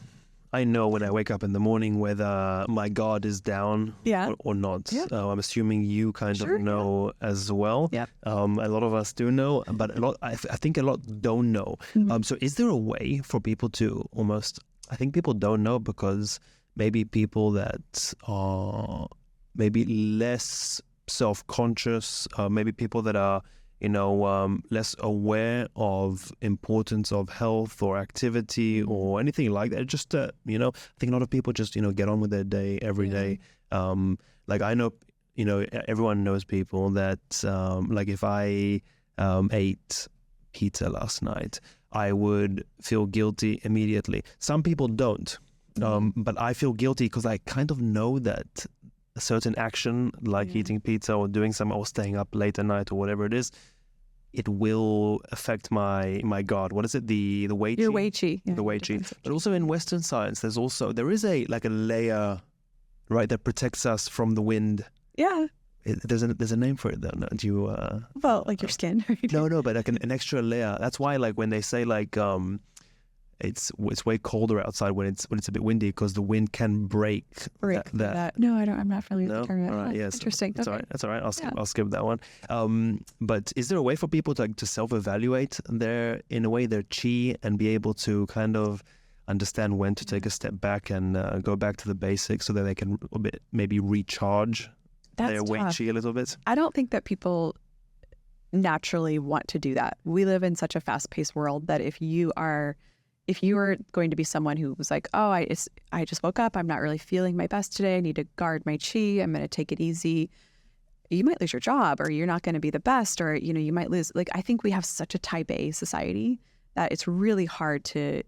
when I wake up in the morning whether my guard is down or not. Yeah. I'm assuming you kind of know as well. Yeah. A lot of us do know, but I think a lot don't know. So is there a way for people to I think people don't know because maybe people that are maybe less self-conscious, maybe people that are less aware of importance of health or activity or anything like that. Just, I think a lot of people just, get on with their day every day. Like I know, everyone knows people that, like if I ate pizza last night, I would feel guilty immediately. Some people don't, but I feel guilty because I kind of know that a certain action like eating pizza or doing something or staying up late at night or whatever it is, it will affect my guard. What is it? The wei qi? Your wei qi. Yeah, the wei qi. But also in Western science, there is a layer, right, that protects us from the wind. Yeah. There's a name for it though. No, do you? Well, like your skin. Right? No, but like an extra layer. That's why, like when they say like it's way colder outside when it's a bit windy because the wind can break that. No, I'm not familiar with the term. All right, yes. Interesting. That's all right. I'll skip that one. But is there a way for people to self-evaluate their qi and be able to kind of understand when to take a step back and go back to the basics so that they can maybe recharge their wei qi a little bit? I don't think that people naturally want to do that. We live in such a fast-paced world that if you are going to be someone who was like, oh, I just woke up, I'm not really feeling my best today, I need to guard my qi, I'm going to take it easy, you might lose your job, or you're not going to be the best, or you might lose. Like, I think we have such a type A society that it's really hard to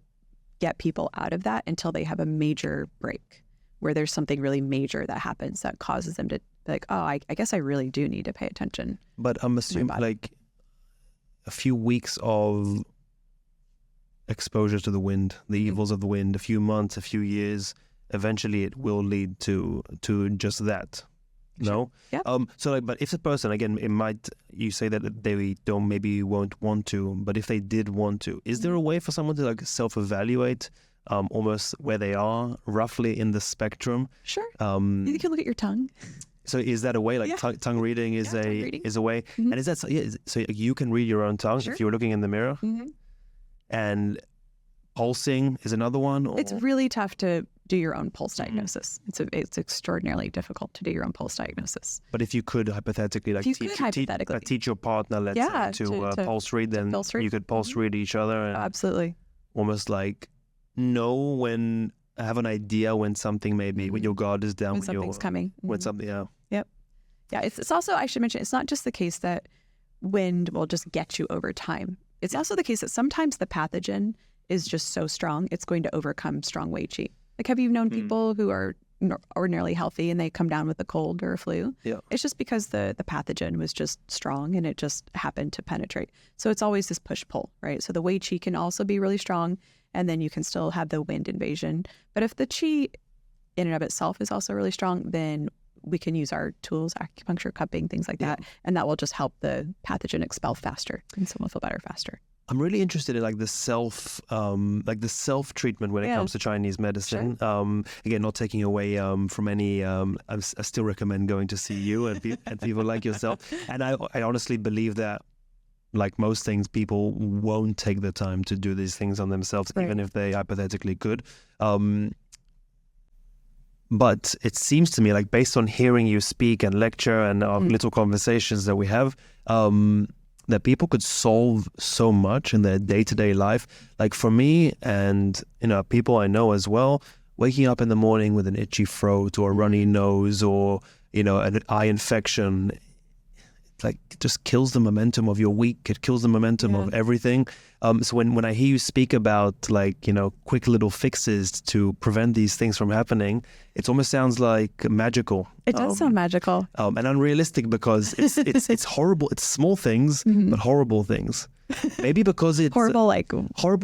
get people out of that until they have a major break where there's something really major that happens that causes them to be like, oh, I guess I really do need to pay attention. But I'm assuming like a few weeks of exposure to the wind, the evils of the wind, a few months, a few years, eventually it will lead to just that. No? Yeah. But if the person, again, you say that they won't want to, but if they did want to, is there a way for someone to like self-evaluate almost where they are roughly in the spectrum? Sure. You can look at your tongue. So is that a way? Like tongue reading is a way, and is that so you can read your own tongue if you're looking in the mirror? Mm-hmm. And pulsing is another one? Or? It's really tough to do your own pulse diagnosis. It's extraordinarily difficult to do your own pulse diagnosis. But if you could hypothetically, teach your partner, let's say, to pulse read, then you could pulse read each other. And absolutely. Almost like have an idea when something when your guard is down. When something's coming. When something, Yep. Yeah, it's also, I should mention, it's not just the case that wind will just get you over time. It's also the case that sometimes the pathogen is just so strong, it's going to overcome strong wei qi. Like, have you known people who are ordinarily healthy and they come down with a cold or a flu? Yeah. It's just because the pathogen was just strong and it just happened to penetrate. So it's always this push-pull, right? So the wei qi can also be really strong, and then you can still have the wind invasion. But if the qi in and of itself is also really strong, then we can use our tools, acupuncture, cupping, things like that, and that will just help the pathogen expel faster, and someone will feel better faster. I'm really interested in the self treatment when it comes to Chinese medicine. Sure. Again, not taking away from any. I still recommend going to see you and people like yourself. And I honestly believe that, like most things, people won't take the time to do these things on themselves, even if they hypothetically could. But it seems to me, like based on hearing you speak and lecture and our little conversations that we have, that people could solve so much in their day-to-day life. Like for me and people I know as well, waking up in the morning with an itchy throat or a runny nose or an eye infection, it just kills the momentum of your week. It kills the momentum of everything. So when I hear you speak about quick little fixes to prevent these things from happening, it almost sounds like magical. It does sound magical. And unrealistic because it's horrible. It's small things, but horrible things. Maybe because it's horrible.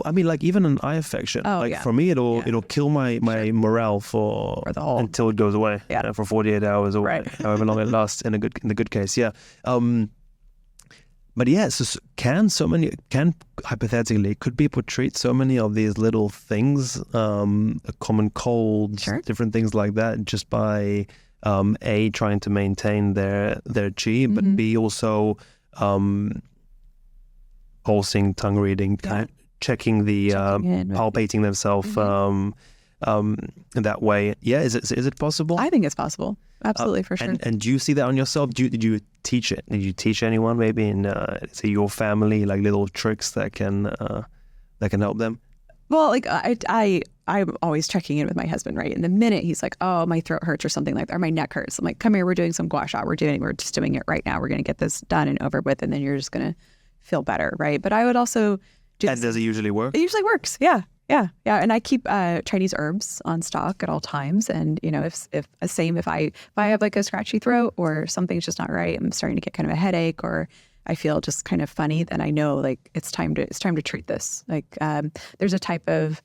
I mean, even an eye infection. For me, it'll kill my morale for the whole, until it goes away. For 48 hours or however long it lasts. In the good case, But so can hypothetically, could people treat so many of these little things, a common cold, different things like that, just by A, trying to maintain their chi, but B, also pulsing, tongue reading, checking palpating themselves that way. Is it possible? I think it's possible. Absolutely, for sure. And do you see that on yourself? Did you teach it? Did you teach anyone maybe in say your family, little tricks that can help them? Well, I'm always checking in with my husband, right? And the minute he's like, "Oh, my throat hurts" or something like that, or my neck hurts, I'm like, "Come here, we're doing some Gua Sha. We're just doing it right now. We're going to get this done and over with, and then you're just going to feel better, right?" But I would also do. And does it usually work? It usually works. Yeah. And I keep Chinese herbs on stock at all times. And if I have a scratchy throat or something's just not right, I'm starting to get kind of a headache, or I feel just kind of funny, then I know it's time to treat this. There's a type of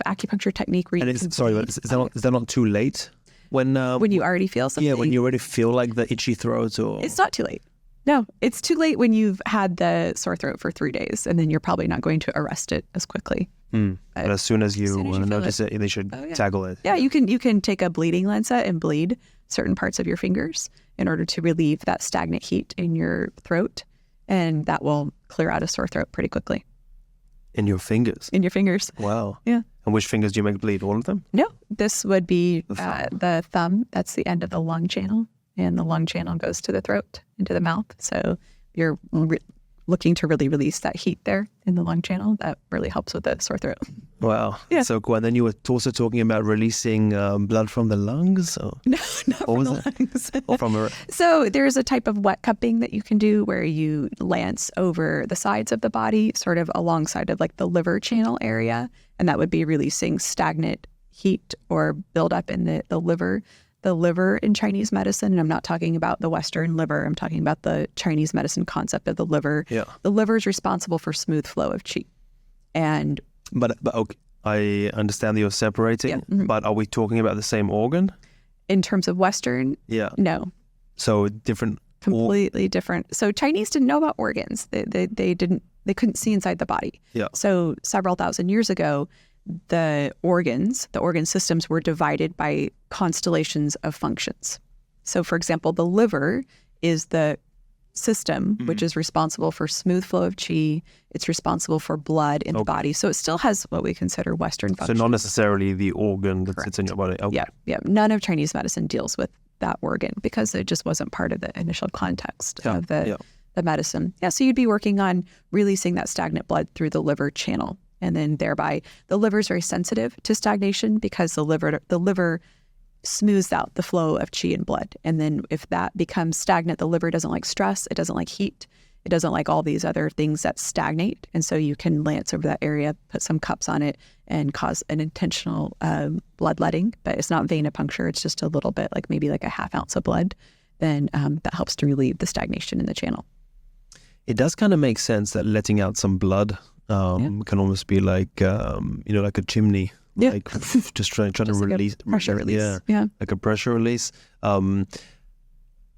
acupuncture technique where is that not too late when you already feel something? Yeah, when you already feel the itchy throat, or it's not too late. No, it's too late when you've had the sore throat for 3 days, and then you're probably not going to arrest it as quickly. But as soon as you notice it, they should tackle it. Yeah, you can take a bleeding lancet and bleed certain parts of your fingers in order to relieve that stagnant heat in your throat, and that will clear out a sore throat pretty quickly. In your fingers? In your fingers. Wow. Yeah. And which fingers do you make bleed? All of them? No, this would be the thumb. That's the end of the lung channel, and the lung channel goes to the throat, into the mouth. So you're looking to really release that heat there in the lung channel. That really helps with the sore throat. Wow. Yeah. So cool. And then you were also talking about releasing blood from the lungs? Or? No, not from the lungs. Or from So there's a type of wet cupping that you can do where you lance over the sides of the body, sort of alongside of the liver channel area. And that would be releasing stagnant heat or buildup in the liver. The liver in Chinese medicine, and I'm not talking about the Western liver, I'm talking about the Chinese medicine concept of the liver. Yeah. The liver is responsible for smooth flow of qi. But okay, I understand that you're separating, but are we talking about the same organ? In terms of Western? Yeah. No. So different? Completely different. So Chinese didn't know about organs. They couldn't see inside the body. Yeah. So several thousand years ago, the organ systems were divided by constellations of functions. So, for example, the liver is the system which is responsible for smooth flow of qi. It's responsible for blood in the body. So it still has what we consider Western functions. So not necessarily the organ that sits in your body. Okay. Yeah. None of Chinese medicine deals with that organ because it just wasn't part of the initial context of the medicine. Yeah. So you'd be working on releasing that stagnant blood through the liver channel. And then thereby, the liver is very sensitive to stagnation because the liver smooths out the flow of qi and blood. And then if that becomes stagnant, the liver doesn't like stress, it doesn't like heat, it doesn't like all these other things that stagnate. And so you can lance over that area, put some cups on it, and cause an intentional bloodletting. But it's not venipuncture, it's just a little bit, maybe a half ounce of blood. Then that helps to relieve the stagnation in the channel. It does kind of make sense that letting out some blood can almost be like a chimney, just trying to release pressure release. Like a pressure release.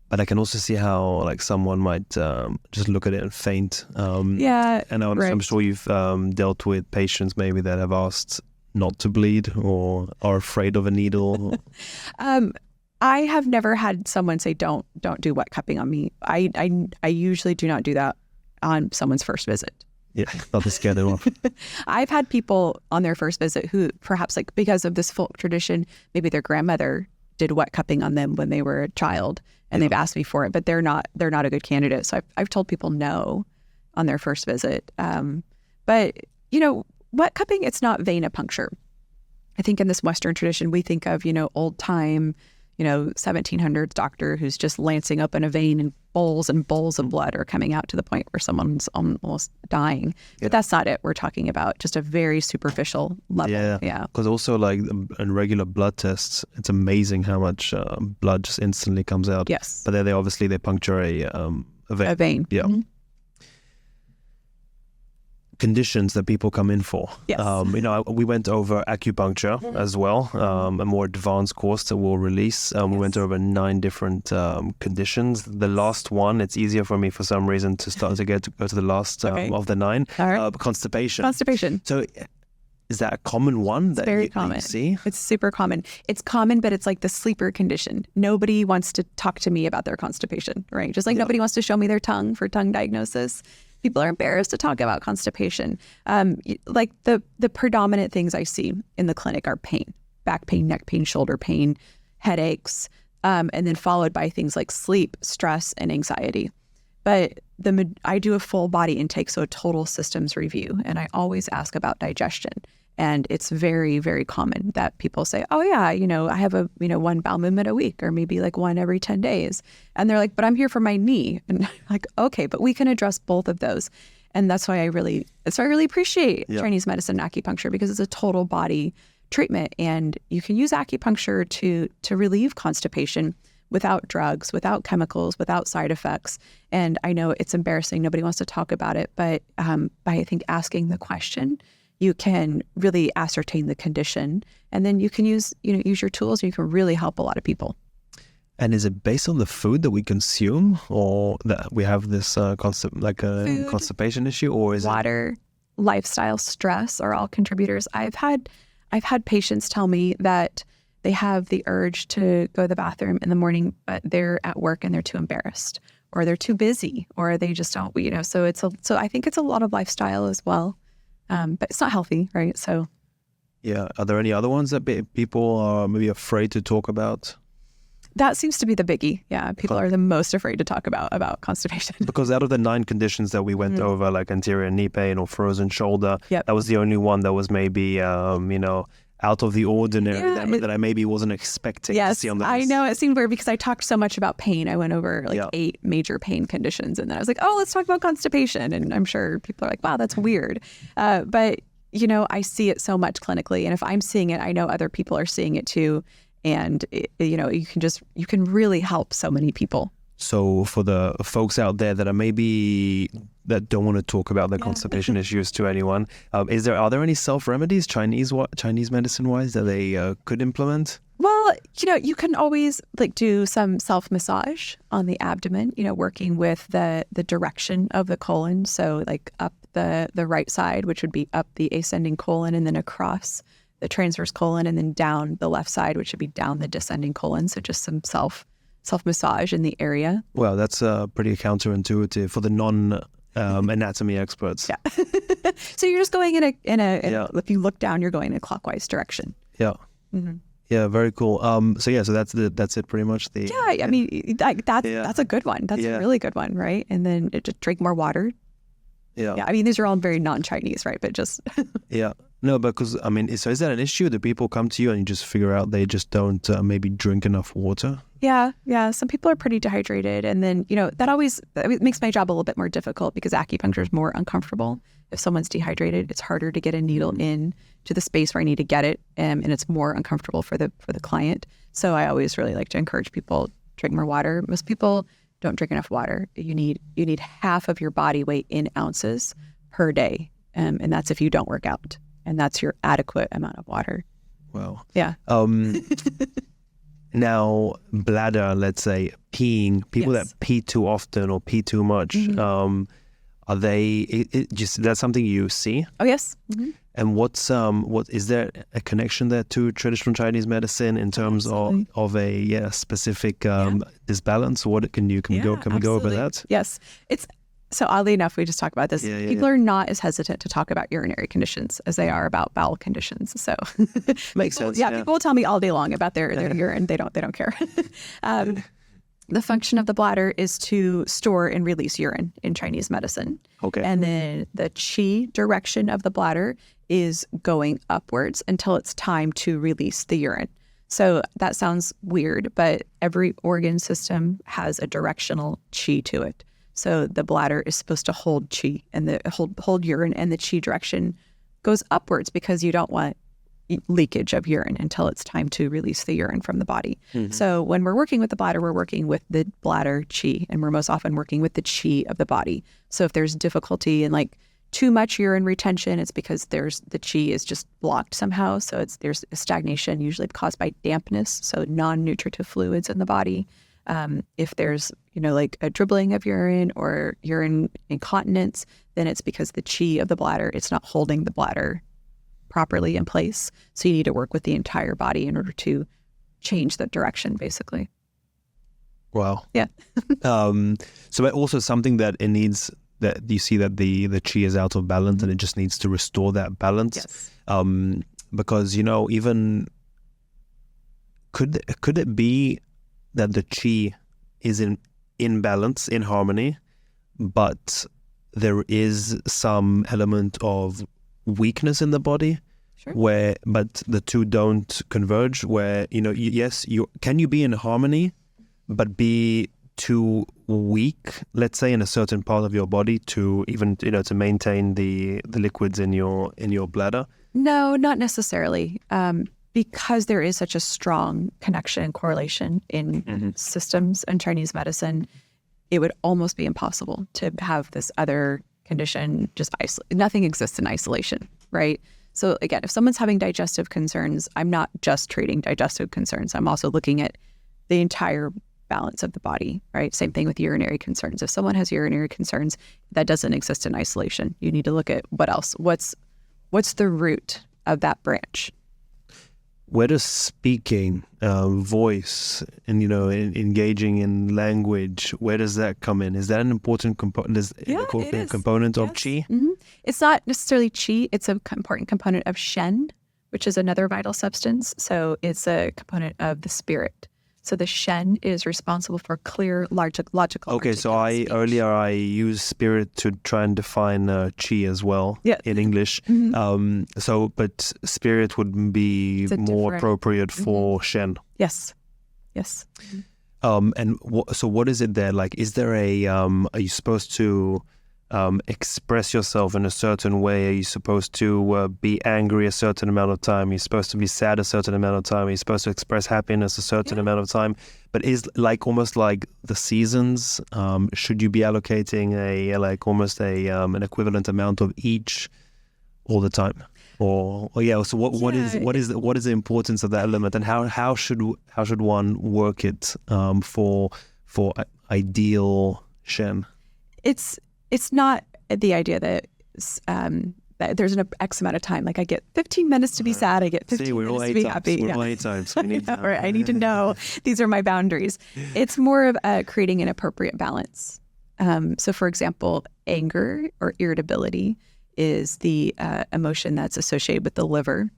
But I can also see how like someone might just look at it and faint. And I'm sure you've dealt with patients maybe that have asked not to bleed or are afraid of a needle. I have never had someone say don't do wet cupping on me. I usually do not do that on someone's first visit. Yeah, not to scare them off. I've had people on their first visit who perhaps like because of this folk tradition, maybe their grandmother did wet cupping on them when they were a child and they've asked me for it, but they're not a good candidate. So I've told people no on their first visit. But wet cupping, it's not venipuncture. I think in this Western tradition, we think of, old time, 1700s doctor who's just lancing open a vein and bowls of blood are coming out to the point where someone's almost dying. But that's not it. We're talking about just a very superficial level. Yeah. Because also like in regular blood tests, it's amazing how much blood just instantly comes out. Yes. But they obviously puncture a vein. A vein. Yeah. Mm-hmm. Conditions that people come in for. Yes. We went over acupuncture as well, a more advanced course that we'll release. We went over 9 different conditions. The last one, it's easier for me for some reason to go to the last of the 9. All right. Constipation. Constipation. So is that a common one that very you common. See? It's super common. It's common, but it's like the sleeper condition. Nobody wants to talk to me about their constipation, right? Just like nobody wants to show me their tongue for tongue diagnosis. People are embarrassed to talk about constipation. Like the predominant things I see in the clinic are pain, back pain, neck pain, shoulder pain, headaches, and then followed by things like sleep, stress, and anxiety. But I do a full body intake, so a total systems review, and I always ask about digestion. And it's very, very common that people say, oh yeah, I have one bowel movement a week or maybe like one every 10 days. And they're like, but I'm here for my knee. And I'm like, okay, but we can address both of those. And that's why I really appreciate Chinese medicine and acupuncture because it's a total body treatment. And you can use acupuncture to relieve constipation without drugs, without chemicals, without side effects. And I know it's embarrassing. Nobody wants to talk about it. But by, I think, asking the question, you can really ascertain the condition, and then you can use your tools, and you can really help a lot of people. And is it based on the food that we consume, or that we have this constipation issue, or is water, lifestyle, stress are all contributors? I've had patients tell me that they have the urge to go to the bathroom in the morning, but they're at work and they're too embarrassed, or they're too busy, or they just don't. So I think it's a lot of lifestyle as well. But it's not healthy, right? So, yeah. Are there any other ones that people are maybe afraid to talk about? That seems to be the biggie. Yeah, people are the most afraid to talk about constipation. Because out of the 9 conditions that we went over, like anterior knee pain or frozen shoulder, that was the only one that was maybe, out of the ordinary that I maybe wasn't expecting to see on the list. I know. It seemed weird because I talked so much about pain. I went over 8 major pain conditions, and then I was like, oh, let's talk about constipation. And I'm sure people are like, wow, that's weird. But, I see it so much clinically. And if I'm seeing it, I know other people are seeing it too. And, you can really help so many people. So for the folks out there that that don't want to talk about their constipation issues to anyone, are there any self-remedies, Chinese medicine-wise, that they could implement? Well, you can always do some self-massage on the abdomen, working with the direction of the colon. So up the right side, which would be up the ascending colon, and then across the transverse colon, and then down the left side, which would be down the descending colon. So just some self-massage in the area. Well, that's pretty counterintuitive for the non-anatomy experts. Yeah. So you're just going if you look down, you're going in a clockwise direction. Yeah. Mm-hmm. Yeah, very cool. So that's it pretty much. I mean, that's a good one. That's a really good one, right? And then just drink more water. Yeah. I mean, these are all very non-Chinese, right? But just... Yeah. No, because, I mean, so is that an issue that people come to you and you just figure out they just don't maybe drink enough water? Yeah. Some people are pretty dehydrated. And then, that makes my job a little bit more difficult because acupuncture is more uncomfortable. If someone's dehydrated, it's harder to get a needle in to the space where I need to get it. And it's more uncomfortable for the client. So I always really like to encourage people, drink more water. Most people don't drink enough water. You need half of your body weight in ounces per day. And that's if you don't work out. And that's your adequate amount of water. Wow. Yeah. Now, bladder, let's say, peeing, people that pee too often or pee too much, are they, that's something you see? Oh, yes. And what is there a connection there to traditional Chinese medicine in terms of a specific disbalance? What can we go over that? Yes. So oddly enough, we just talked about this. People are not as hesitant to talk about urinary conditions as they are about bowel conditions. So makes sense. Yeah, people will tell me all day long about their urine. They don't care. The function of the bladder is to store and release urine in Chinese medicine. Okay. And then the qi direction of the bladder is going upwards until it's time to release the urine. So that sounds weird, but every organ system has a directional qi to it. So the bladder is supposed to hold qi and hold urine, and the qi direction goes upwards because you don't want leakage of urine until it's time to release the urine from the body. So when we're working with the bladder, we're working with the bladder qi, and we're most often working with the qi of the body. So if there's difficulty in like too much urine retention, it's because the qi is just blocked somehow. So there's a stagnation usually caused by dampness, so non-nutritive fluids in the body. If there's, like a dribbling of urine or urine incontinence, then it's because the qi of the bladder, it's not holding the bladder properly in place. So you need to work with the entire body in order to change the direction, basically. Wow. Yeah. So also something that it needs, that you see that the qi is out of balance and it just needs to restore that balance. Yes. Because, even could it be that the qi is in balance, in harmony, but there is some element of weakness in the body? Sure. But the two don't converge, where, can you be in harmony, but be too weak, let's say, in a certain part of your body to even, to maintain the liquids in your bladder? No, not necessarily. Because there is such a strong connection and correlation in systems in Chinese medicine, it would almost be impossible to have this other condition just isolate. Nothing exists in isolation, right? So again, if someone's having digestive concerns, I'm not just treating digestive concerns. I'm also looking at the entire balance of the body, right? Same thing with urinary concerns. If someone has urinary concerns, that doesn't exist in isolation. You need to look at what else. What's the root of that branch? Where does speaking, voice, and engaging in language, where does that come in? Is that an important component? Component of qi? It's not necessarily qi. It's an important component of Shen, which is another vital substance. So it's a component of the spirit. So the Shen is responsible for clear, logical. Okay, so I use spirit to try and define qi as well in English. But spirit would be more appropriate for Shen. Yes. So what is it there? Like, is there are you supposed to express yourself in a certain way? Are you supposed to be angry a certain amount of time? Are you supposed to be sad a certain amount of time? Are you supposed to express happiness a certain amount of time? But is almost like the seasons, should you be allocating an equivalent amount of each all the time? So what is the importance of that element, and how should one work it for ideal Shen? It's not the idea that there's an X amount of time. Like I get 15 minutes to be sad. I get 15 minutes to be happy. We're all 8 times. We need time. Right. I need to know these are my boundaries. It's more of creating an appropriate balance. So for example, anger or irritability is the emotion that's associated with the liver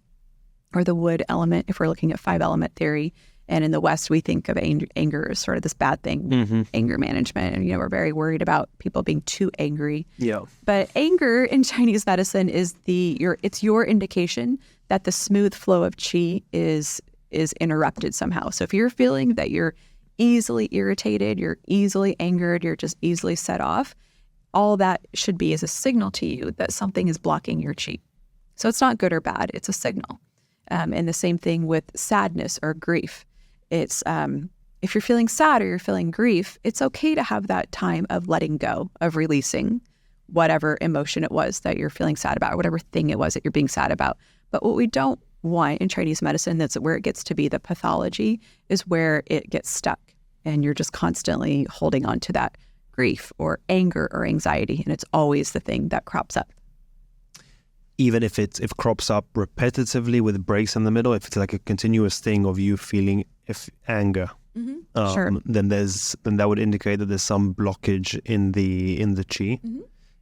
or the wood element, if we're looking at 5-element theory. And in the West, we think of anger as sort of this bad thing, anger management. And, we're very worried about people being too angry. Yeah. But anger in Chinese medicine is it's your indication that the smooth flow of qi is interrupted somehow. So if you're feeling that you're easily irritated, you're easily angered, you're just easily set off, all that should be is a signal to you that something is blocking your qi. So it's not good or bad, it's a signal. And the same thing with sadness or grief. It's if you're feeling sad or you're feeling grief, it's okay to have that time of letting go, of releasing whatever emotion it was that you're feeling sad about, or whatever thing it was that you're being sad about. But what we don't want in Chinese medicine, that's where it gets to be the pathology, is where it gets stuck. And you're just constantly holding on to that grief or anger or anxiety. And it's always the thing that crops up. Even if it crops up repetitively with breaks in the middle, if it's like a continuous thing of you feeling anger, Sure. then that would indicate that there's some blockage in the qi.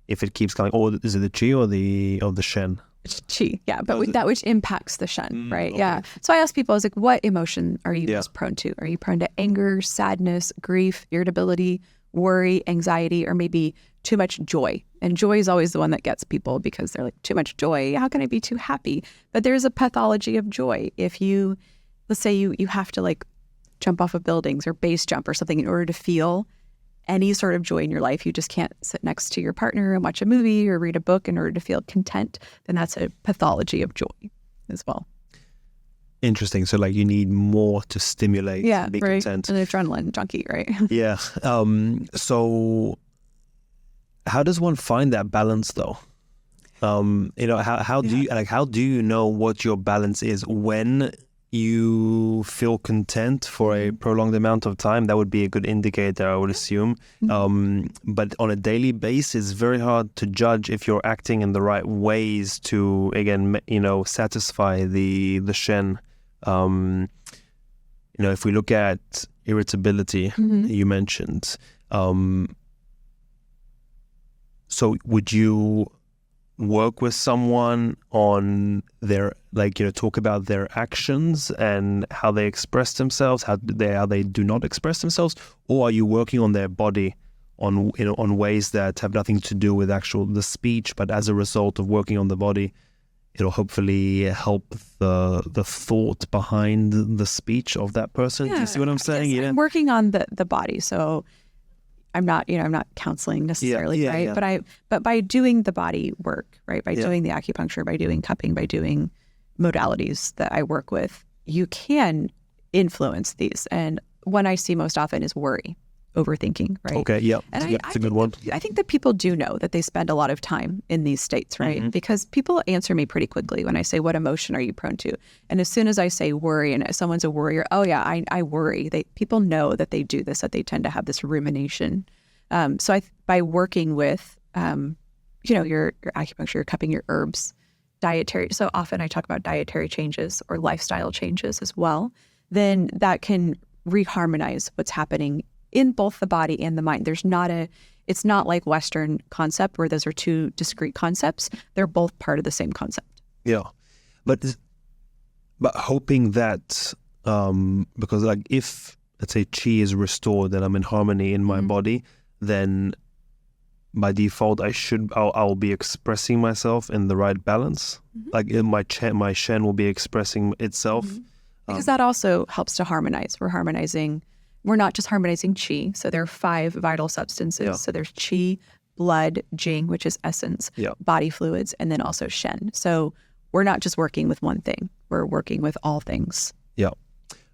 If it keeps going, or is it the qi or the Shen? It's qi, yeah, but that which impacts the Shen, right? Okay. Yeah. So I ask people, I was like, what emotion are you most prone to? Are you prone to anger, sadness, grief, irritability, worry, anxiety, or maybe too much joy? And joy is always the one that gets people, because they're like, too much joy, how can I be too happy? But there's a pathology of joy. If you, let's say you have to like jump off of buildings or base jump or something in order to feel any sort of joy in your life, you just can't sit next to your partner and watch a movie or read a book in order to feel content, then that's a pathology of joy as well. Interesting. So like you need more to stimulate to be content. An adrenaline junkie, right? Yeah. So how does one find that balance though? How do you know what your balance is when you feel content for a prolonged amount of time? That would be a good indicator, I would assume. But on a daily basis, it's very hard to judge if you're acting in the right ways to, again, satisfy the Shen. If we look at irritability, you mentioned. So would you work with someone on their, talk about their actions and how they express themselves, how they do not express themselves, or are you working on their body on ways that have nothing to do with the speech, but as a result of working on the body, it'll hopefully help the thought behind the speech of that person? Do you see what I'm saying? I'm working on the body, so I'm not counseling necessarily, right? Yeah. But by doing the body work, right? By doing the acupuncture, by doing cupping, by doing modalities that I work with, you can influence these. And one I see most often is worry, overthinking, right? Okay, yeah. And it's a good one. I think that people do know that they spend a lot of time in these states, right? Because people answer me pretty quickly when I say, what emotion are you prone to? And as soon as I say worry, and someone's a worrier, oh yeah, I worry. People know that they do this, that they tend to have this rumination. So by working with, your acupuncture, your cupping, your herbs, dietary, so often I talk about dietary changes or lifestyle changes as well, then that can reharmonize what's happening in both the body and the mind. It's not like Western concept where those are two discrete concepts. They're both part of the same concept. Yeah. But hoping that, because like if, let's say, qi is restored and I'm in harmony in my body, then by default, I'll be expressing myself in the right balance. Like my Shen will be expressing itself. Because that also helps to harmonize. We're not just harmonizing qi. So there are 5 vital substances. Yeah. So there's qi, blood, jing, which is essence, body fluids, and then also Shen. So we're not just working with one thing. We're working with all things. Yeah.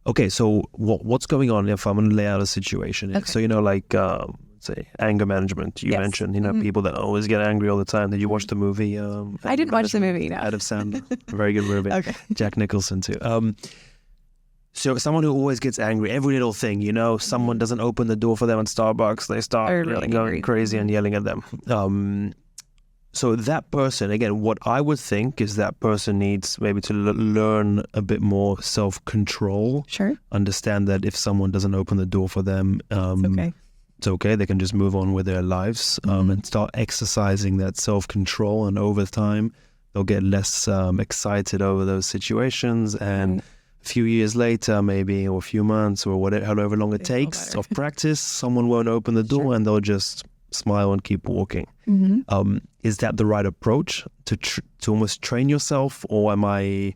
Okay, so what's going on if I'm going to lay out a situation? Okay. So, say anger management, you mentioned, people that always get angry all the time. Did you watch the movie? I didn't watch the movie, no. Adam Sandler. Very good movie. Okay. Jack Nicholson too. So someone who always gets angry, every little thing, someone doesn't open the door for them at Starbucks, they start going crazy and yelling at them. So that person, again, what I would think is that person needs maybe to learn a bit more self-control. Sure. Understand that if someone doesn't open the door for them, it's okay. They can just move on with their lives and start exercising that self-control. And over time, they'll get less excited over those situations. And a few years later, maybe, or a few months, or whatever, however long it takes of practice, someone won't open the door and they'll just smile and keep walking. Is that the right approach to almost train yourself, or am I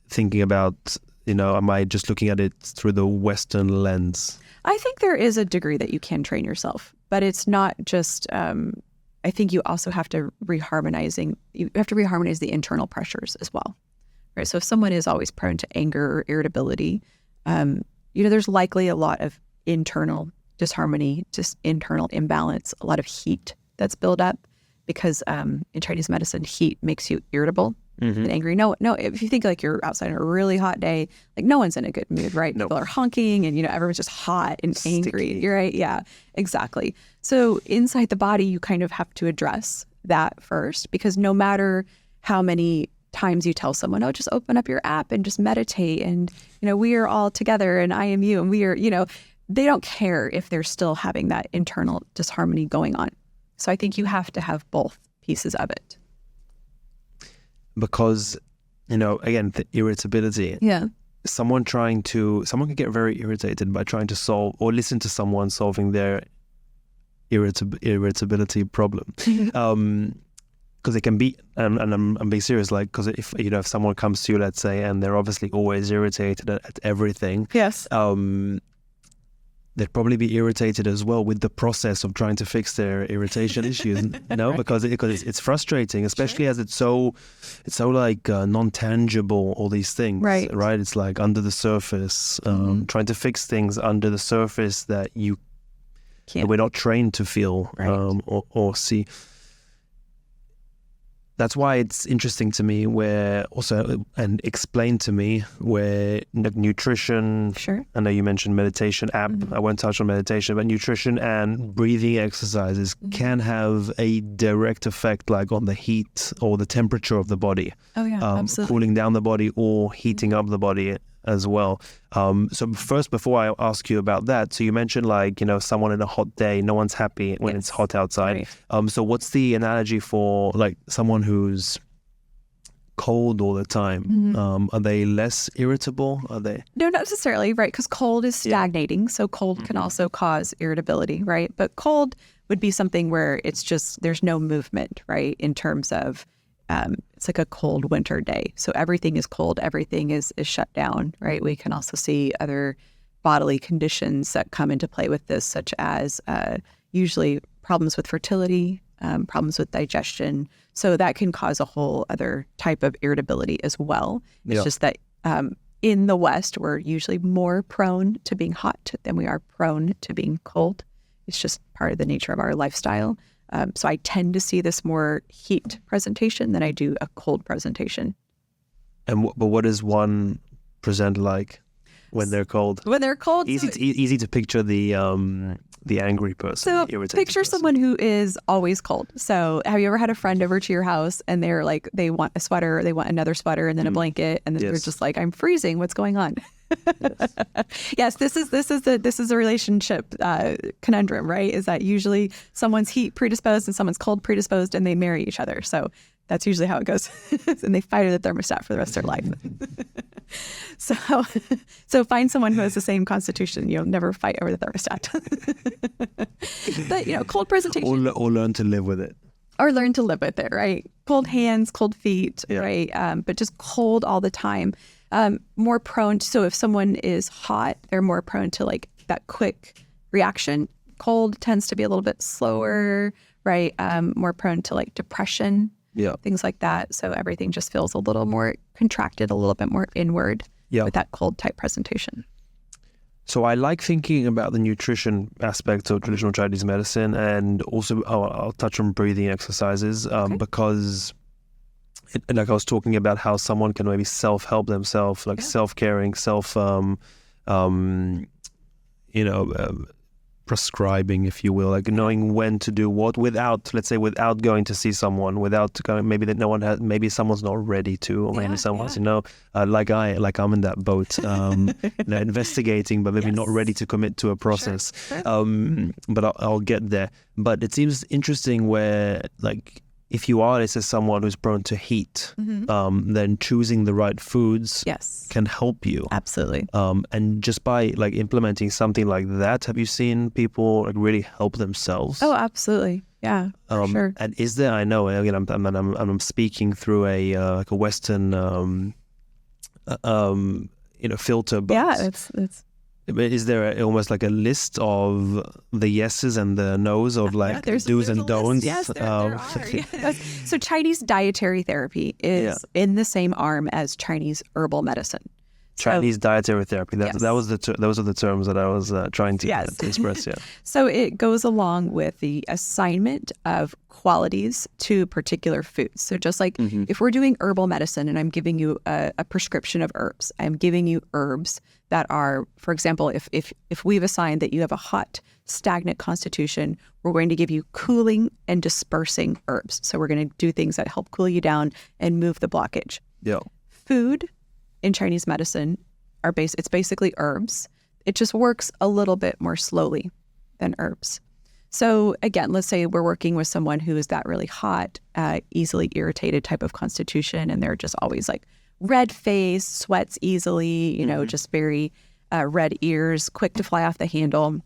thinking about, am I just looking at it through the Western lens? I think there is a degree that you can train yourself, but it's not just, I think you also have to reharmonize the internal pressures as well. Right. So if someone is always prone to anger or irritability, there's likely a lot of internal disharmony, just internal imbalance, a lot of heat that's built up because in Chinese medicine, heat makes you irritable. and angry. No, if you think like you're outside on a really hot day, like no one's in a good mood, right? Nope. People are honking and, everyone's just hot and angry. Sticky. You're right. Yeah, exactly. So inside the body, you kind of have to address that first, because no matter how many times you tell someone, oh, just open up your app and just meditate, and, we are all together and I am you, and we are, they don't care if they're still having that internal disharmony going on. So I think you have to have both pieces of it. Because, again, the irritability. Yeah. Someone can get very irritated by trying to solve or listen to someone solving their irritability problem. Because it can be, and I'm being serious, like, because if someone comes to you, let's say, and they're obviously always irritated at everything. Yes. They'd probably be irritated as well with the process of trying to fix their irritation issues. Right. Because it's frustrating, especially as it's so like non-tangible, all these things. Right. It's like under the surface, trying to fix things under the surface that we're not trained to feel or see. That's why it's interesting to me and explain to me where nutrition, sure. I know you mentioned meditation app, I won't touch on meditation, but nutrition and breathing exercises can have a direct effect, like on the heat or the temperature of the body. Oh yeah, absolutely. Cooling down the body or heating up the body as well. So first, before I ask you about that, so you mentioned like, someone in a hot day, no one's happy when it's hot outside. Right. So what's the analogy for like someone who's cold all the time? Are they less irritable? Are they? No, not necessarily, right? Because cold is stagnating. So cold can also cause irritability, right? But cold would be something where it's just, there's no movement, right? In terms of, it's like a cold winter day. So everything is cold. Everything is shut down, right? We can also see other bodily conditions that come into play with this, such as usually problems with fertility, problems with digestion. So that can cause a whole other type of irritability as well. It's just that in the West, we're usually more prone to being hot than we are prone to being cold. It's just part of the nature of our lifestyle. So I tend to see this more heat presentation than I do a cold presentation. But what does one present like when they're cold? When they're cold, easy to picture the angry person. So picture someone who is always cold. So have you ever had a friend over to your house and they're like, they want a sweater, or they want another sweater, and then a blanket, and then they're just like, I'm freezing. What's going on? Yes, this is a relationship conundrum, right? Is that usually someone's heat predisposed and someone's cold predisposed, and they marry each other. So that's usually how it goes, and they fight over the thermostat for the rest of their life. So find someone who has the same constitution. You'll never fight over the thermostat. But cold presentation, or learn to live with it. Or learn to live with it, right? Cold hands, cold feet, right? But just cold all the time. More prone to, so if someone is hot, they're more prone to like that quick reaction. Cold tends to be a little bit slower, right? More prone to like depression, things like that. So everything just feels a little more contracted, a little bit more inward with that cold type presentation. So I like thinking about the nutrition aspect of traditional Chinese medicine, and also I'll touch on breathing exercises because like I was talking about how someone can maybe self-help themselves, like self-caring, prescribing, if you will, like knowing when to do what without going to see someone, maybe someone's not ready to, or maybe someone's, like I'm in that boat, investigating, but maybe not ready to commit to a process. Sure. But I'll get there. But it seems interesting where, like, if you are, this is someone who's prone to heat, then choosing the right foods can help you. Absolutely. And just by like implementing something like that, have you seen people like really help themselves? Oh, absolutely. Yeah, for sure. And is there? I know. Again, I'm speaking through a like a Western, filter. But yeah, it's. Is there almost like a list of the yeses and the nos of like do's and don'ts? Yes, there are. Yes. So Chinese dietary therapy is in the same arm as Chinese herbal medicine. Chinese dietary therapy. Those are the terms that I was trying to express. Yeah. So it goes along with the assignment of qualities to particular foods. So just like if we're doing herbal medicine and I'm giving you a prescription of herbs, I'm giving you herbs that are, for example, if we've assigned that you have a hot, stagnant constitution, we're going to give you cooling and dispersing herbs. So we're going to do things that help cool you down and move the blockage. Yeah. Food in Chinese medicine it's basically herbs. It just works a little bit more slowly than herbs. So again, let's say we're working with someone who is that really hot, easily irritated type of constitution, and they're just always like red face, sweats easily, just very red ears, quick to fly off the handle.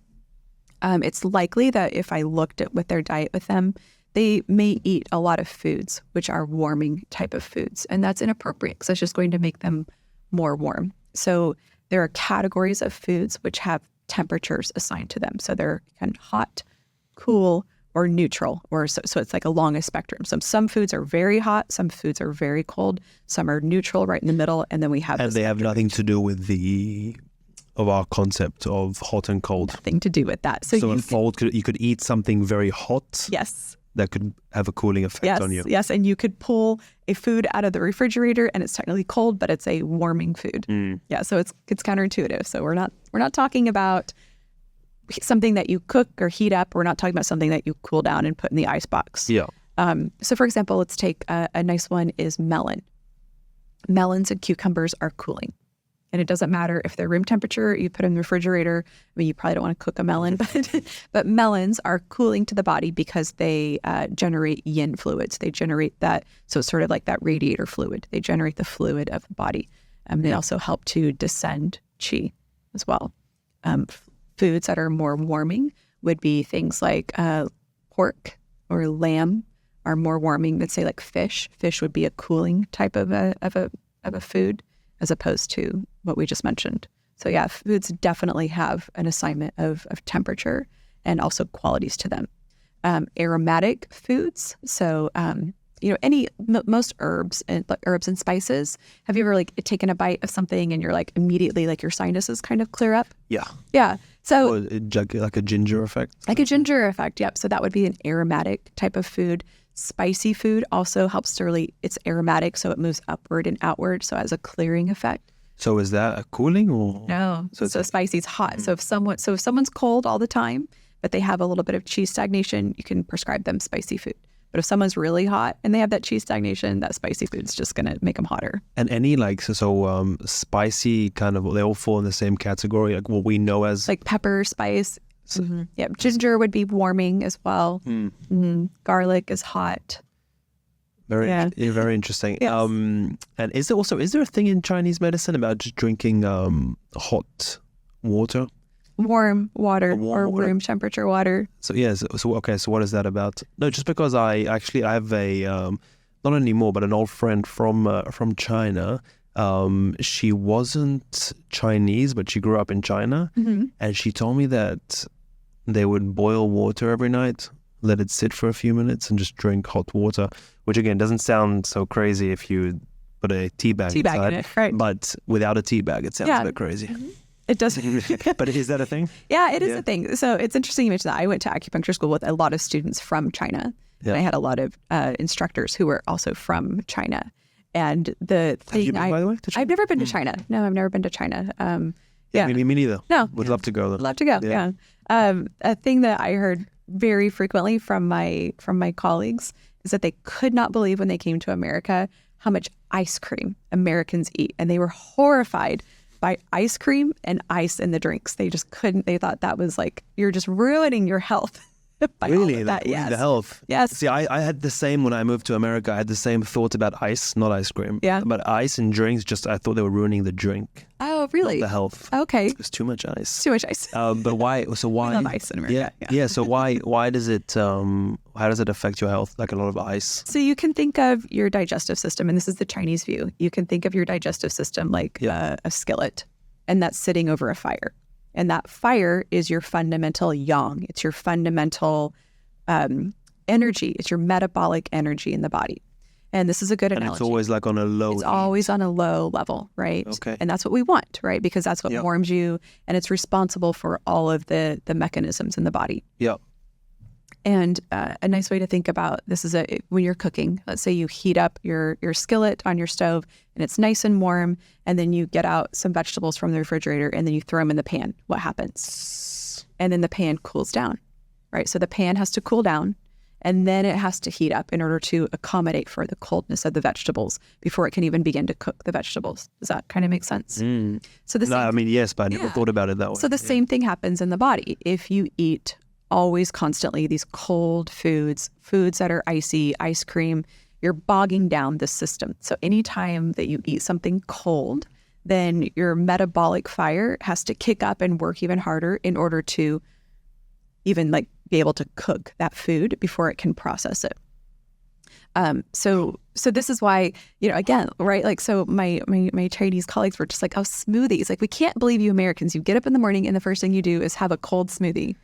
It's likely that if I looked at their diet with them, they may eat a lot of foods, which are warming type of foods. And that's inappropriate because it's just going to make them more warm. So there are categories of foods which have temperatures assigned to them. So they're kind of hot, cool, or neutral, so it's like a longest spectrum. Some foods are very hot, some foods are very cold, some are neutral right in the middle, and then we have... And they have nothing to do with our concept of hot and cold. Nothing to do with that. So you could eat something very hot. Yes. That could have a cooling effect on you. Yes, and you could pull a food out of the refrigerator and it's technically cold, but it's a warming food. Yeah, so it's counterintuitive. So we're not talking about something that you cook or heat up. We're not talking about something that you cool down and put in the ice box. Yeah. So for example, let's take a nice one is melon. Melons and cucumbers are cooling. And it doesn't matter if they're room temperature, you put them in the refrigerator. I mean, you probably don't want to cook a melon, but melons are cooling to the body because they generate yin fluids. They generate that, so it's sort of like that radiator fluid. They generate the fluid of the body. They also help to descend qi as well. Foods that are more warming would be things like pork or lamb are more warming than, say, like fish. Fish would be a cooling type of a food, as opposed to what we just mentioned. So yeah, foods definitely have an assignment of temperature and also qualities to them. Aromatic foods, so most herbs and spices. Have you ever taken a bite of something and you're like immediately like your sinuses kind of clear up? Yeah. Yeah. So like a ginger effect. Like a ginger effect. Yep. So that would be an aromatic type of food. Spicy food also helps it's aromatic, so it moves upward and outward, so it has a clearing effect. So is that a cooling or? No. So spicy is hot. So if someone's cold all the time, but they have a little bit of qi stagnation, you can prescribe them spicy food. But if someone's really hot and they have that qi stagnation, that spicy food's just going to make them hotter. And any spicy kind of, they all fall in the same category, like what we know as... Like pepper, spice. Yeah, ginger would be warming as well. Garlic is hot. Very interesting. Yes. And is there a thing in Chinese medicine about just drinking hot water? Warm water or room temperature water. So so what is that about? No, just because I have a not anymore, but an old friend from China. She wasn't Chinese, but she grew up in China, and she told me that they would boil water every night, let it sit for a few minutes, and just drink hot water. Which again doesn't sound so crazy if you put a tea bag inside, in it, right? But without a tea bag, it sounds a bit crazy. It does. But is that a thing? Yeah, it is a thing. So it's interesting you mentioned that. I went to acupuncture school with a lot of students from China. Yeah. And I had a lot of instructors who were also from China. And the thing... Have you been, by the way, to China? I've never been to China. No, I've never been to China. Me neither. No. Would love to go, though. Love to go, yeah. A thing that I heard very frequently from my colleagues is that they could not believe when they came to America how much ice cream Americans eat. And they were horrified by ice cream and ice in the drinks. They just couldn't. They thought that was like, you're just ruining your health. Really? That, yes. The health? Yes. See, I had the same when I moved to America. I had the same thought about ice, not ice cream. Yeah. But ice and drinks, I thought they were ruining the drink. Oh, really? Not the health. Okay. It's too much ice. Too much ice. But why? So why? I love ice in America. Yeah. So why does it? How does it affect your health? Like a lot of ice. So you can think of your digestive system, and this is the Chinese view. You can think of your digestive system like a skillet, and that's sitting over a fire. And that fire is your fundamental yang. It's your fundamental energy. It's your metabolic energy in the body. And this is a good analogy. And it's always like on a low. It's always on a low level, right? Okay. And that's what we want, right? Because that's what warms you, and it's responsible for all of the mechanisms in the body. Yeah. And a nice way to think about this is when you're cooking. Let's say you heat up your skillet on your stove, and it's nice and warm, and then you get out some vegetables from the refrigerator, and then you throw them in the pan. What happens? And then the pan cools down, right? So the pan has to cool down, and then it has to heat up in order to accommodate for the coldness of the vegetables before it can even begin to cook the vegetables. Does that kind of make sense? So yes, but I never thought about it that way. So the same thing happens in the body. If you eat always constantly these cold foods that are icy, ice cream, you're bogging down the system. So anytime that you eat something cold, then your metabolic fire has to kick up and work even harder in order to even like be able to cook that food before it can process it. So this is why, again, right? Like, so my Chinese colleagues were just like, oh, smoothies. Like, we can't believe you Americans. You get up in the morning and the first thing you do is have a cold smoothie.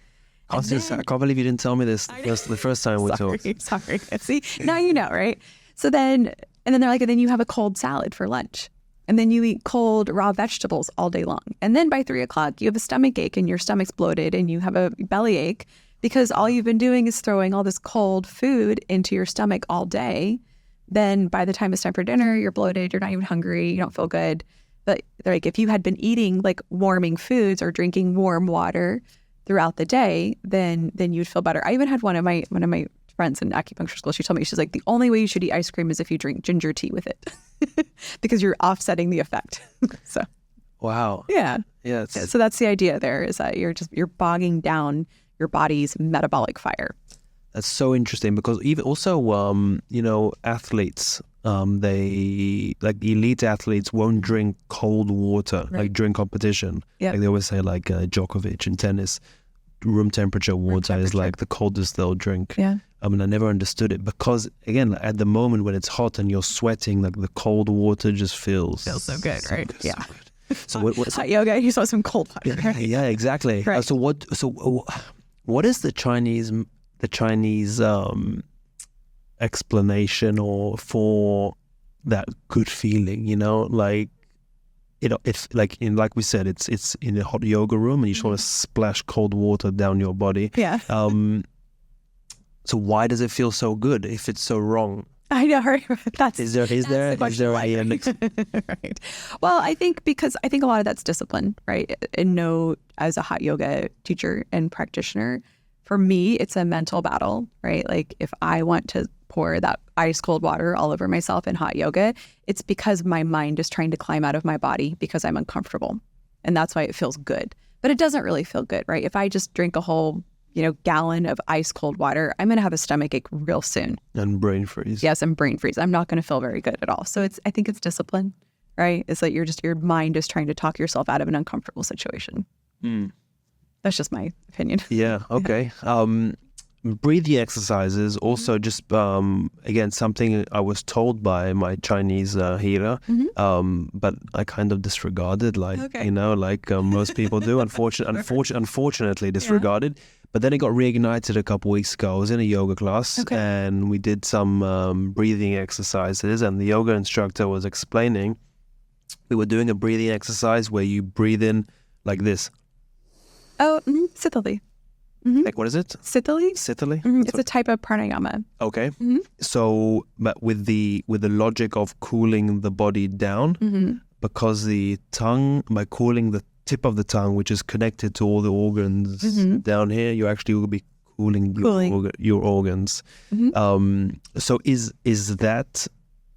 I can't believe you didn't tell me this the first time we talked. Sorry. See, now you know, right? So then they're like, and then you have a cold salad for lunch. And then you eat cold raw vegetables all day long. And then by 3:00, you have a stomach ache and your stomach's bloated and you have a belly ache because all you've been doing is throwing all this cold food into your stomach all day. Then by the time it's time for dinner, you're bloated, you're not even hungry, you don't feel good. But like if you had been eating like warming foods or drinking warm water throughout the day, then you'd feel better. I even had one of my friends in acupuncture school. She told me, she's like, the only way you should eat ice cream is if you drink ginger tea with it because you're offsetting the effect. So, wow. Yeah. Yes. Yeah, so that's the idea there, is that you're bogging down your body's metabolic fire. That's so interesting because even also, athletes, they like elite athletes won't drink cold water, like during competition. Like they always say, like Djokovic in tennis, room temperature water is like the coldest they'll drink. Yeah. I never understood it because, again, at the moment when it's hot and you're sweating, like the cold water just feels so good, right? Good, yeah. So what's hot yoga? You saw some cold water. Yeah, exactly. Right. So what is the Chinese explanation or for that good feeling? It's like we said, it's in a hot yoga room and you sort of splash cold water down your body. Yeah. So why does it feel so good if it's so wrong? I know, right? Is there right? Well, I think a lot of that's discipline, right? And as a hot yoga teacher and practitioner, for me, it's a mental battle, right? Like if I want to pour that ice cold water all over myself in hot yoga, it's because my mind is trying to climb out of my body because I'm uncomfortable. And that's why it feels good. But it doesn't really feel good, right? If I just drink a whole gallon of ice cold water, I'm going to have a stomach ache real soon. And brain freeze. Yes, and brain freeze. I'm not going to feel very good at all. So I think it's discipline, right? It's like your mind is trying to talk yourself out of an uncomfortable situation. That's just my opinion. Yeah. Okay. Breathing exercises also just again something I was told by my Chinese healer, but I kind of disregarded, most people do. Unfortunately disregarded. Yeah. But then it got reignited a couple weeks ago. I was in a yoga class and we did some breathing exercises, and the yoga instructor was explaining. We were doing a breathing exercise where you breathe in like this. Oh, sithali. Like, what is it? Sithali. It's a type of pranayama. Okay. So, but with the logic of cooling the body down, because the tongue, by cooling the tip of the tongue, which is connected to all the organs down here, you actually will be cooling. Your organs. So is that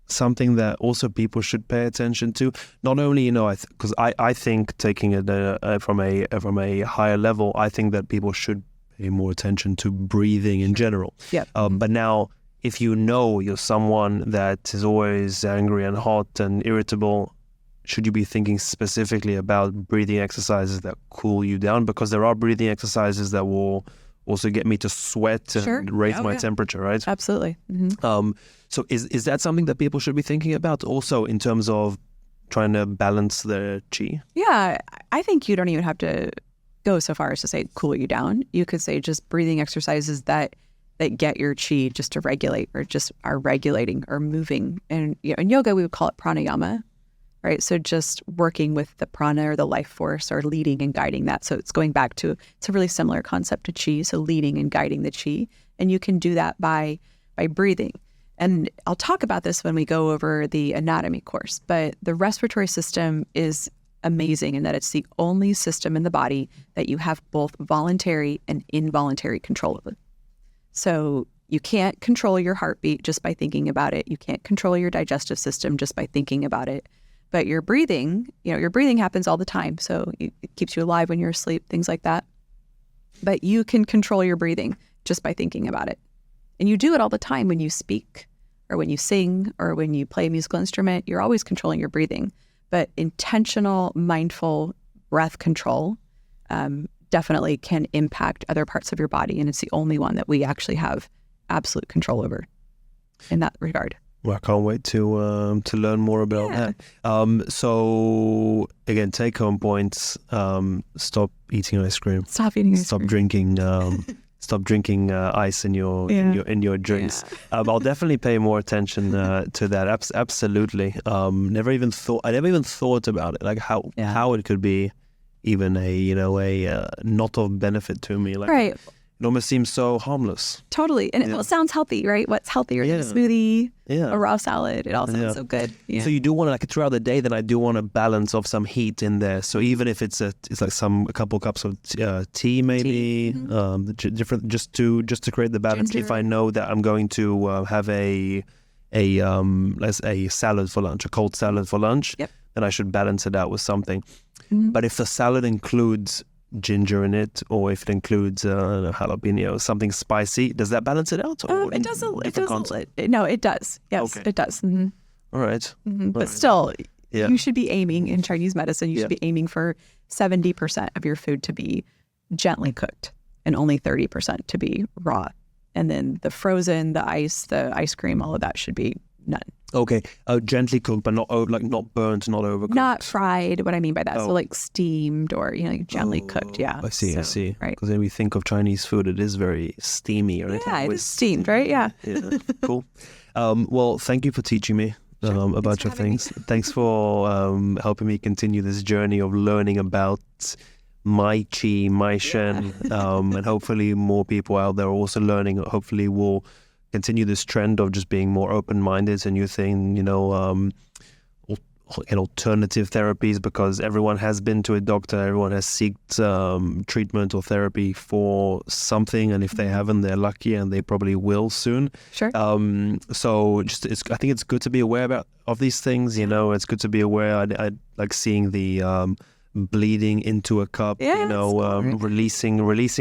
something that also people should pay attention to? Not only, because I think, taking it from a higher level, I think that people should pay more attention to breathing in general. Yeah. But now, if you're someone that is always angry and hot and irritable, should you be thinking specifically about breathing exercises that cool you down? Because there are breathing exercises that will also get me to sweat and raise my temperature, right? Absolutely. So is that something that people should be thinking about also in terms of trying to balance their chi? Yeah, I think you don't even have to go so far as to say cool you down. You could say just breathing exercises that that get your chi just to regulate or just are regulating or moving. And in yoga, we would call it pranayama, right? So just working with the prana or the life force or leading and guiding that. So it's going back to, it's a really similar concept to chi. So leading and guiding the chi. And you can do that by breathing. And I'll talk about this when we go over the anatomy course, but the respiratory system is amazing in that it's the only system in the body that you have both voluntary and involuntary control of it. So you can't control your heartbeat just by thinking about it. You can't control your digestive system just by thinking about it. But your breathing, your breathing happens all the time. So it keeps you alive when you're asleep, things like that. But you can control your breathing just by thinking about it. And you do it all the time when you speak or when you sing or when you play a musical instrument. You're always controlling your breathing. But intentional, mindful breath control definitely can impact other parts of your body. And it's the only one that we actually have absolute control over in that regard. Well, I can't wait to learn more about that. So again, take home points. Stop eating ice cream. Stop eating ice cream. Stop drinking ice in your drinks. Yeah. I'll definitely pay more attention to that. Absolutely. I never even thought about it, like how it could be even a not of benefit to me. Like, right. It almost seems so harmless. Totally. And it sounds healthy, right? What's healthier than a smoothie, a raw salad? It all sounds so good. Yeah. So you do want to, like, throughout the day, then I do want a balance of some heat in there. So even if it's like a couple cups of tea, maybe, different, just to create the balance. Ginger. If I know that I'm going to have a salad for lunch, a cold salad for lunch, then I should balance it out with something. Mm-hmm. But if the salad includes ginger in it, or if it includes jalapeno, something spicy, does that balance it out? It doesn't. No, it does. Yes, okay. It does. Mm-hmm. All right. Mm-hmm. But still, you should be aiming in Chinese medicine. You should be aiming for 70% of your food to be gently cooked and only 30% to be raw. And then the frozen, the ice cream, all of that should be none. Okay, gently cooked, but not burnt, not overcooked. Not fried. What I mean by that, so like steamed or gently cooked. Yeah, I see. Right, because when we think of Chinese food, it is very steamy, right? Yeah, it is steamed, right? Yeah. Cool. Well, thank you for teaching me a bunch of things. Thanks for helping me continue this journey of learning about my chi, my Shen, and hopefully more people out there are also learning. Hopefully we'll continue this trend of just being more open-minded and using, alternative therapies, because everyone has been to a doctor, everyone has sought treatment or therapy for something, and if they haven't, they're lucky, and they probably will soon. Sure. So I think it's good to be aware of these things. It's good to be aware. I like seeing the bleeding into a cup. Releasing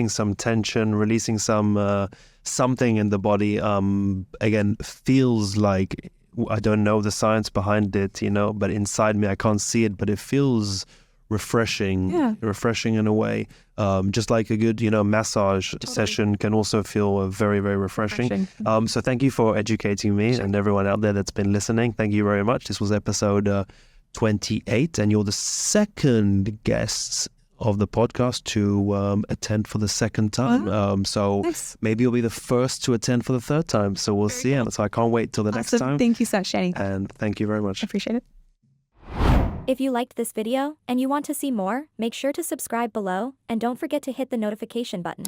some tension, releasing some something in the body. Again, feels like, I don't know the science behind it, but inside me I can't see it, but it feels refreshing in a way. Just like a good, massage session can also feel very, very refreshing. So thank you for educating me and everyone out there that's been listening. Thank you very much. This was episode 28, and you're the second guest of the podcast to attend for the second time. So nice. Maybe you'll be the first to attend for the third time. So we'll see. So I can't wait till the next time. Thank you so much, Shani. And thank you very much. I appreciate it. If you liked this video and you want to see more, make sure to subscribe below and don't forget to hit the notification button.